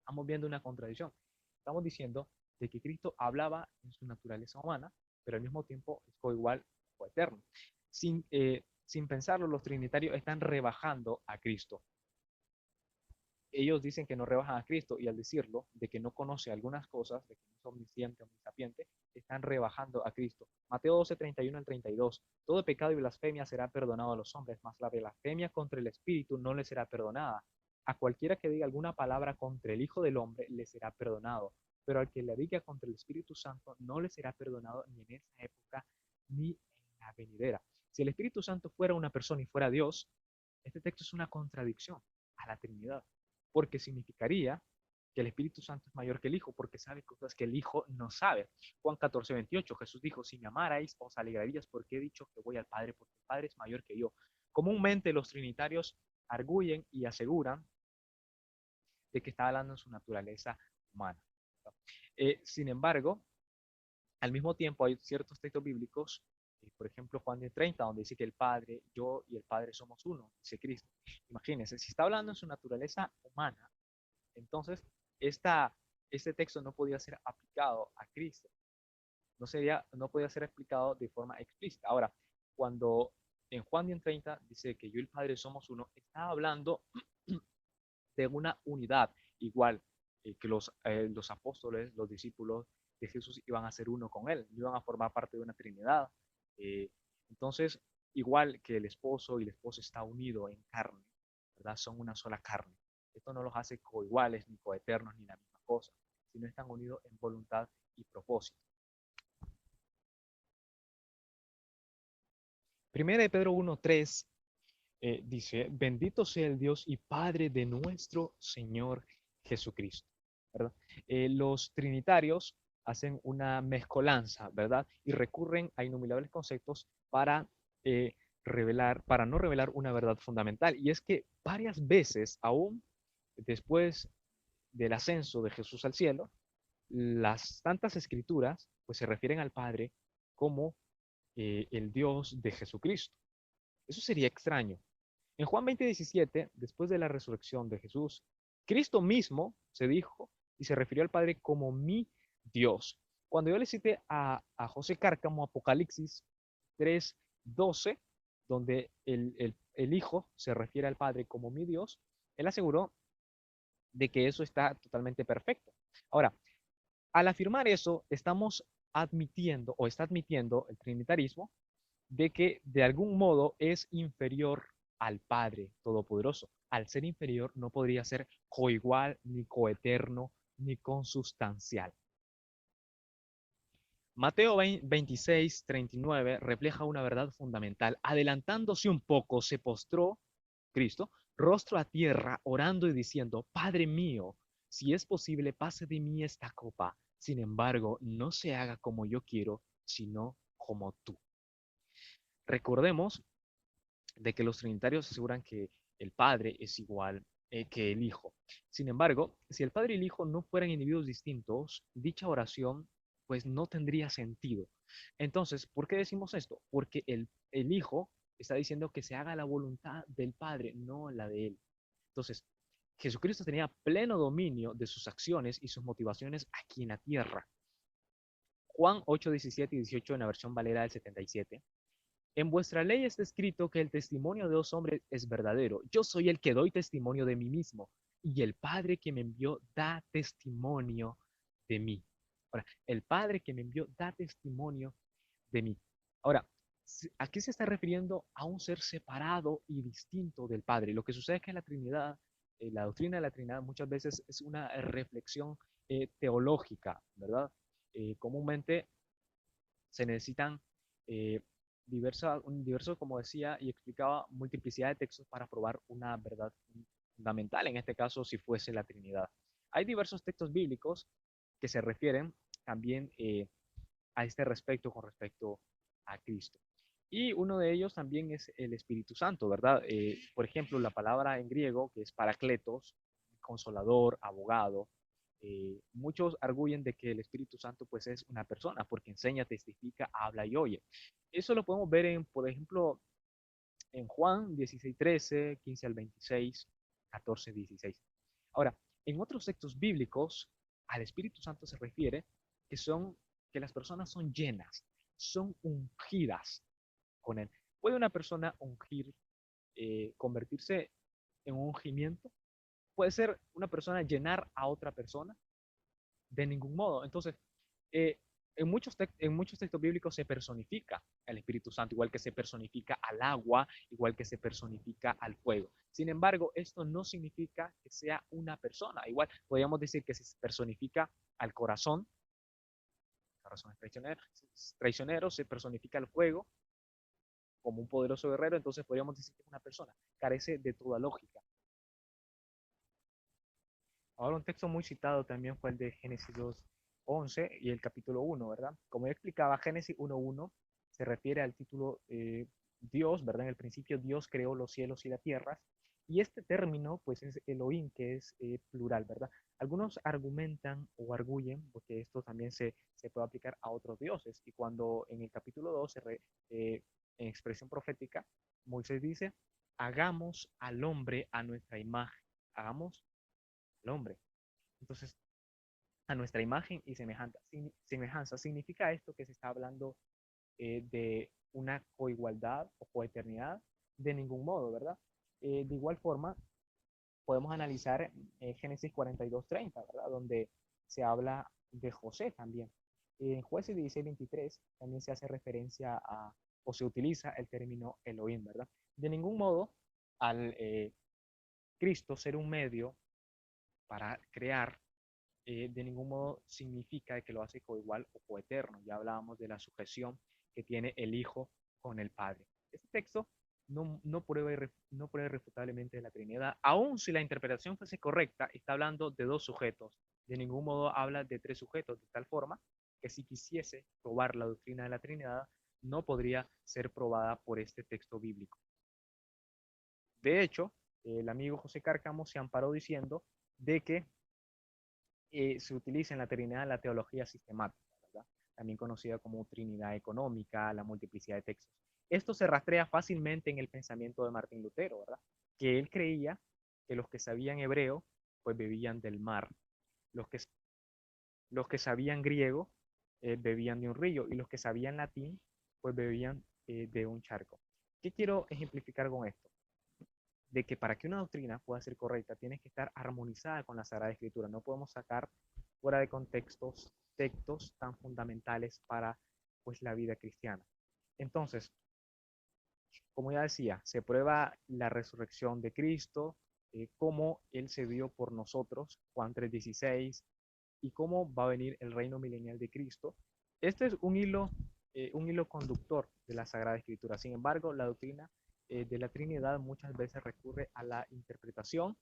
estamos viendo una contradicción. Estamos diciendo de que Cristo hablaba en su naturaleza humana, pero al mismo tiempo es coigual o eterno. Sin pensarlo, los trinitarios están rebajando a Cristo. Ellos dicen que no rebajan a Cristo y al decirlo, de que no conoce algunas cosas, de que no es omnisciente, omnisapiente, están rebajando a Cristo. Mateo 12, 31 al 32. Todo pecado y blasfemia será perdonado a los hombres, mas la blasfemia contra el Espíritu no le será perdonada. A cualquiera que diga alguna palabra contra el Hijo del Hombre le será perdonado, pero al que le diga contra el Espíritu Santo no le será perdonado ni en esa época ni en la venidera. Si el Espíritu Santo fuera una persona y fuera Dios, este texto es una contradicción a la Trinidad, porque significaría que el Espíritu Santo es mayor que el Hijo, porque sabe cosas que el Hijo no sabe. Juan 14, 28, Jesús dijo, si me amarais, os alegraríais porque he dicho que voy al Padre, porque el Padre es mayor que yo. Comúnmente los trinitarios arguyen y aseguran de que está hablando en su naturaleza humana. Sin embargo, al mismo tiempo hay ciertos textos bíblicos, por ejemplo Juan 10:30, donde dice que el Padre, yo y el Padre somos uno, dice Cristo. Imagínense, si está hablando en su naturaleza humana, entonces este texto no podía ser aplicado a Cristo, no podía ser explicado de forma explícita. Ahora, cuando en Juan 10:30 dice que yo y el Padre somos uno, está hablando de una unidad, igual que los apóstoles, los discípulos de Jesús iban a ser uno con él, iban a formar parte de una Trinidad. Eh, entonces, igual que el esposo y la esposa está unido en carne, ¿verdad? Son una sola carne. Esto no los hace coiguales, ni coeternos, ni la misma cosa, sino están unidos en voluntad y propósito. Primera de Pedro 1:3 dice, bendito sea el Dios y Padre de nuestro Señor Jesucristo, ¿verdad? Los trinitarios hacen una mezcolanza, ¿verdad? Y recurren a innumerables conceptos para para no revelar una verdad fundamental. Y es que varias veces, aún después del ascenso de Jesús al cielo, las tantas escrituras pues se refieren al Padre como el Dios de Jesucristo. Eso sería extraño. En Juan 20:17, después de la resurrección de Jesús, Cristo mismo se dijo y se refirió al Padre como mi Dios. Cuando yo le cité a José Cárcamo Apocalipsis 3:12, donde el Hijo se refiere al Padre como mi Dios, él aseguró de que eso está totalmente perfecto. Ahora, al afirmar eso, estamos admitiendo o está admitiendo el trinitarismo de que de algún modo es inferior al Padre Todopoderoso. Al ser inferior no podría ser coigual, ni coeterno, ni consustancial. Mateo 26:39 refleja una verdad fundamental. Adelantándose un poco, se postró Cristo, rostro a tierra, orando y diciendo, Padre mío, si es posible, pase de mí esta copa. Sin embargo, no se haga como yo quiero, sino como tú. Recordemos de que los trinitarios aseguran que el Padre es igual que el Hijo. Sin embargo, si el Padre y el Hijo no fueran individuos distintos, dicha oración pues no tendría sentido. Entonces, ¿por qué decimos esto? Porque el Hijo está diciendo que se haga la voluntad del Padre, no la de Él. Entonces, Jesucristo tenía pleno dominio de sus acciones y sus motivaciones aquí en la tierra. Juan 8, 17 y 18 en la versión Valera del 77. En vuestra ley está escrito que el testimonio de 2 hombres es verdadero. Yo soy el que doy testimonio de mí mismo, y el Padre que me envió da testimonio de mí. Ahora, el Padre que me envió da testimonio de mí. Ahora, ¿a qué se está refiriendo? A un ser separado y distinto del Padre. Lo que sucede es que la Trinidad, la doctrina de la Trinidad muchas veces es una reflexión teológica, ¿verdad? Comúnmente Se necesitan diversos, como decía y explicaba, multiplicidad de textos para probar una verdad fundamental, en este caso, si fuese la Trinidad. Hay diversos textos bíblicos que se refieren también a este respecto con respecto a Cristo. Y uno de ellos también es el Espíritu Santo, ¿verdad? Por ejemplo, la palabra en griego, que es parakletos, consolador, abogado, muchos arguyen de que el Espíritu Santo pues es una persona porque enseña, testifica, habla y oye. Eso lo podemos ver en, por ejemplo, en Juan 16:13, 15 al 26, 14, 16. Ahora, en otros textos bíblicos, al Espíritu Santo se refiere que las personas son llenas, son ungidas con él. ¿Puede una persona ungir, convertirse en un ungimiento? ¿Puede ser una persona llenar a otra persona? De ningún modo. Entonces, eh, en muchos textos bíblicos se personifica al Espíritu Santo, igual que se personifica al agua, igual que se personifica al fuego. Sin embargo, esto no significa que sea una persona. Igual podríamos decir que se personifica al corazón es traicionero, se personifica al fuego como un poderoso guerrero, entonces podríamos decir que es una persona. Carece de toda lógica. Ahora un texto muy citado también fue el de Génesis 2:11 y el capítulo 1, ¿verdad? Como yo explicaba, Génesis 1:1 se refiere al título Dios, ¿verdad? En el principio Dios creó los cielos y la tierra. Y este término, pues es Elohim, que es plural, ¿verdad? Algunos argumentan o arguyen, porque esto también se puede aplicar a otros dioses. Y cuando en el capítulo 2, en expresión profética, Moisés dice, hagamos al hombre a nuestra imagen, hagamos al hombre. Entonces, a nuestra imagen y semejanza. ¿Significa esto que se está hablando de una coigualdad o coeternidad? De ningún modo, ¿verdad? De igual forma, podemos analizar Génesis 42:30, ¿verdad? Donde se habla de José también. En Jueces 16:23 también se hace referencia a, o se utiliza el término Elohim, ¿verdad? De ningún modo, al Cristo ser un medio para crear, de ningún modo significa que lo hace coigual o coeterno. Ya hablábamos de la sujeción que tiene el Hijo con el Padre. Este texto no prueba irrefutablemente de la Trinidad. Aun si la interpretación fuese correcta, está hablando de dos sujetos. De ningún modo habla de tres sujetos, de tal forma que si quisiese probar la doctrina de la Trinidad, no podría ser probada por este texto bíblico. De hecho, el amigo José Cárcamo se amparó diciendo de que se utiliza en la Trinidad la teología sistemática, ¿verdad? También conocida como Trinidad económica, la multiplicidad de textos. Esto se rastrea fácilmente en el pensamiento de Martín Lutero, ¿verdad? Que él creía que los que sabían hebreo, pues bebían del mar. Los que, los que sabían griego, bebían de un río. Y los que sabían latín, pues bebían de un charco. ¿Qué quiero ejemplificar con esto? De que para que una doctrina pueda ser correcta, tiene que estar armonizada con la Sagrada Escritura. No podemos sacar fuera de contextos textos tan fundamentales para pues la vida cristiana. Entonces, como ya decía, se prueba la resurrección de Cristo, cómo Él se dio por nosotros, Juan 3:16, y cómo va a venir el reino milenial de Cristo. Este es un hilo conductor de la Sagrada Escritura. Sin embargo, la doctrina de la Trinidad muchas veces recurre a la interpretación.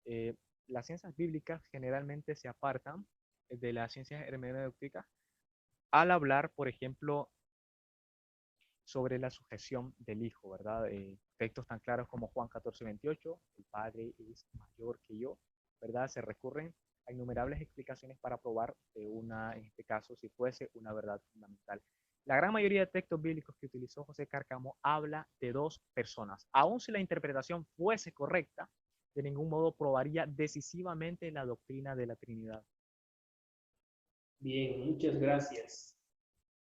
Eh, las ciencias bíblicas generalmente se apartan de las ciencias hermenéuticas al hablar, por ejemplo, sobre la sujeción del Hijo, ¿verdad? Textos tan claros como Juan 14:28, el Padre es mayor que yo, ¿verdad? Se recurren a innumerables explicaciones para probar en este caso, si fuese una verdad fundamental. La gran mayoría de textos bíblicos que utilizó José Cárcamo habla de dos personas. Aun si la interpretación fuese correcta, de ningún modo probaría decisivamente la doctrina de la Trinidad. Bien, muchas gracias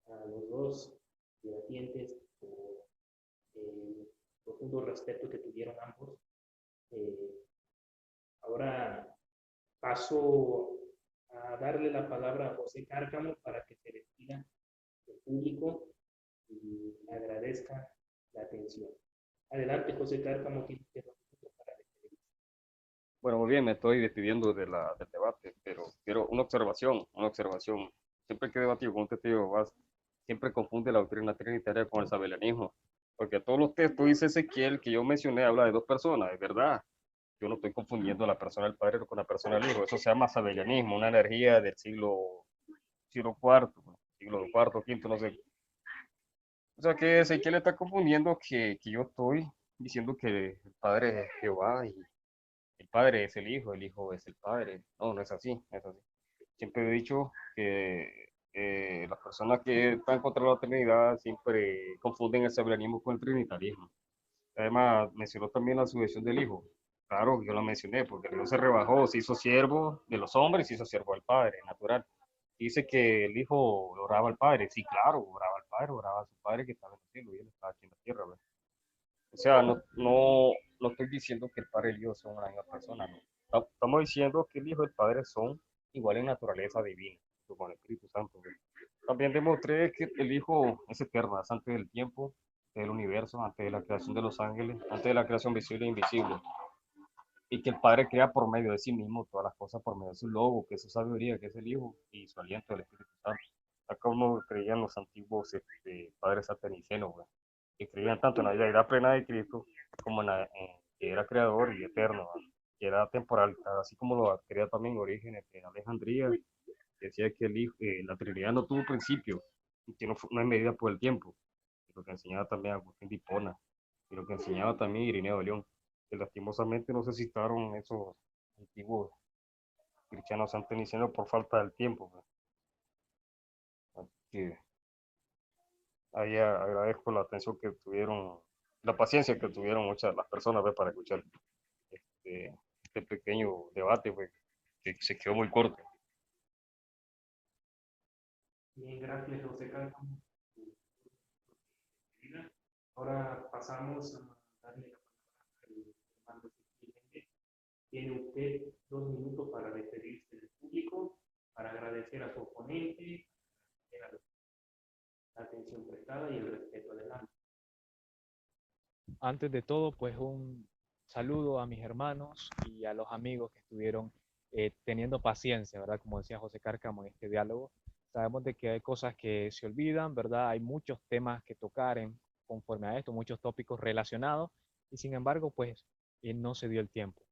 a los dos debatientes por el profundo respeto que tuvieron ambos. Ahora paso a darle la palabra a José Cárcamo para que se despida del público y agradezca la atención. Adelante, José Cárcamo, tiene que para despedirse. Bueno, muy bien, me estoy despidiendo del debate, pero quiero una observación. Siempre que he debatido con un testigo de Jehová, siempre confunde la doctrina trinitaria con el sabelianismo, porque todos los textos, dice Ezequiel, que yo mencioné, habla de dos personas, es verdad. Yo no estoy confundiendo la persona del Padre con la persona del Hijo, eso se llama sabelianismo, una energía del siglo cuarto, siglo cuarto, quinto, no sé. O sea que Ezequiel está confundiendo que yo estoy diciendo que el Padre es Jehová y el Padre es el Hijo es el Padre. No, no es así, no es así. Siempre he dicho que las personas que están contra la Trinidad siempre confunden el sabelianismo con el trinitarismo. Además, mencionó también la sujeción del Hijo. Claro, yo lo mencioné, porque el Hijo se rebajó, se hizo siervo de los hombres, se hizo siervo al Padre, natural. Dice que el Hijo oraba al Padre. Sí, claro, oraba al Padre, oraba a su Padre que estaba en el cielo y él estaba aquí en la tierra, ¿verdad? O sea, no estoy diciendo que el Padre y el Hijo son la misma persona, no. Estamos diciendo que el Hijo y el Padre son igual en naturaleza divina, junto con el Espíritu Santo, ¿verdad? También demostré que el Hijo es eterno, es antes del tiempo, antes del universo, antes de la creación de los ángeles, antes de la creación visible e invisible. Y que el Padre crea por medio de sí mismo todas las cosas, por medio de su logo, que es su sabiduría, que es el Hijo, y su aliento del Espíritu Santo. Acá como creían los antiguos padres satanicenos, ¿verdad? Que creían tanto en la deidad plena de Cristo como en que era creador y eterno, ¿verdad? Que era temporal, así como lo creía también Orígenes en Alejandría, que decía que la Trinidad no tuvo principio y que no es medida por el tiempo, y lo que enseñaba también Agustín de Hipona, y lo que enseñaba también Irineo de León, que lastimosamente no se citaron esos antiguos cristianos santanicianos por falta del tiempo, ¿verdad? Así que ahí agradezco la atención que tuvieron, la paciencia que tuvieron muchas las personas, ¿ves? Para escuchar este pequeño debate, pues, que se quedó muy corto. Bien, gracias, José Carlos. Ahora pasamos a darle la palabra al hermano Ezequiel. Tiene usted 2 minutos para despedirse del público, para agradecer a su oponente, agradecer la atención prestada y el respeto adelante. Antes de todo, pues un saludo a mis hermanos y a los amigos que estuvieron teniendo paciencia, ¿verdad? Como decía José Cárcamo en este diálogo, sabemos de que hay cosas que se olvidan, ¿verdad? Hay muchos temas que tocar conforme a esto, muchos tópicos relacionados, y sin embargo, pues no se dio el tiempo.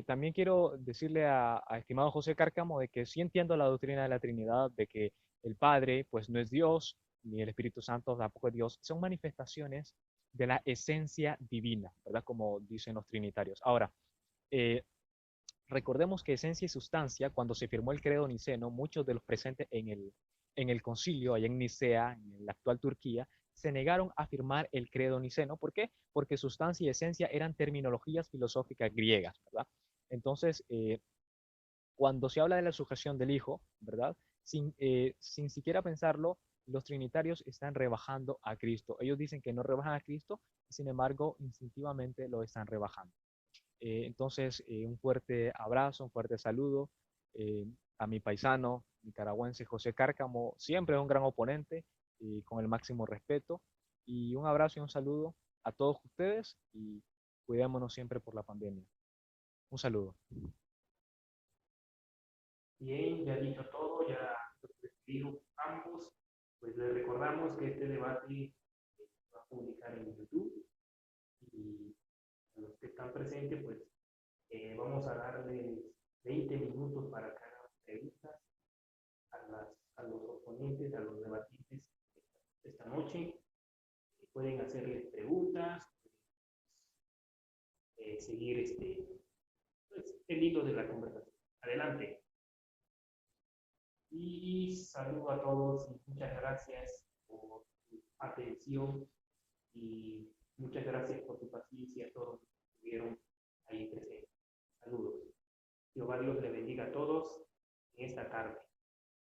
También quiero decirle a estimado José Cárcamo de que sí entiendo la doctrina de la Trinidad, de que el Padre, pues no es Dios, ni el Espíritu Santo tampoco es Dios, son manifestaciones de la esencia divina, ¿verdad? Como dicen los trinitarios. Ahora, eh, recordemos que esencia y sustancia, cuando se firmó el credo niceno, muchos de los presentes en el concilio, allá en Nicea, en la actual Turquía, se negaron a firmar el credo niceno. ¿Por qué? Porque sustancia y esencia eran terminologías filosóficas griegas, ¿verdad? Entonces, cuando se habla de la sujeción del Hijo, ¿verdad? Sin siquiera pensarlo, los trinitarios están rebajando a Cristo. Ellos dicen que no rebajan a Cristo, sin embargo, instintivamente lo están rebajando. Entonces, un fuerte abrazo, un fuerte saludo eh, a mi paisano nicaragüense José Cárcamo, siempre es un gran oponente, con el máximo respeto. Y un abrazo y un saludo a todos ustedes y cuidémonos siempre por la pandemia. Un saludo. Bien, ya dicho todo, ya los despedidos ambos, pues les recordamos que este debate se va a publicar en YouTube y a los que están presentes, pues vamos a darles 20 minutos para que hagan preguntas a los oponentes, a los debatistas esta noche. Pueden hacerles preguntas, seguir pues, el hilo de la conversación. Adelante. Y saludo a todos y muchas gracias por su atención y muchas gracias por su paciencia a todos los que estuvieron ahí presentes. Saludos. Jehová Dios le bendiga a todos en esta tarde.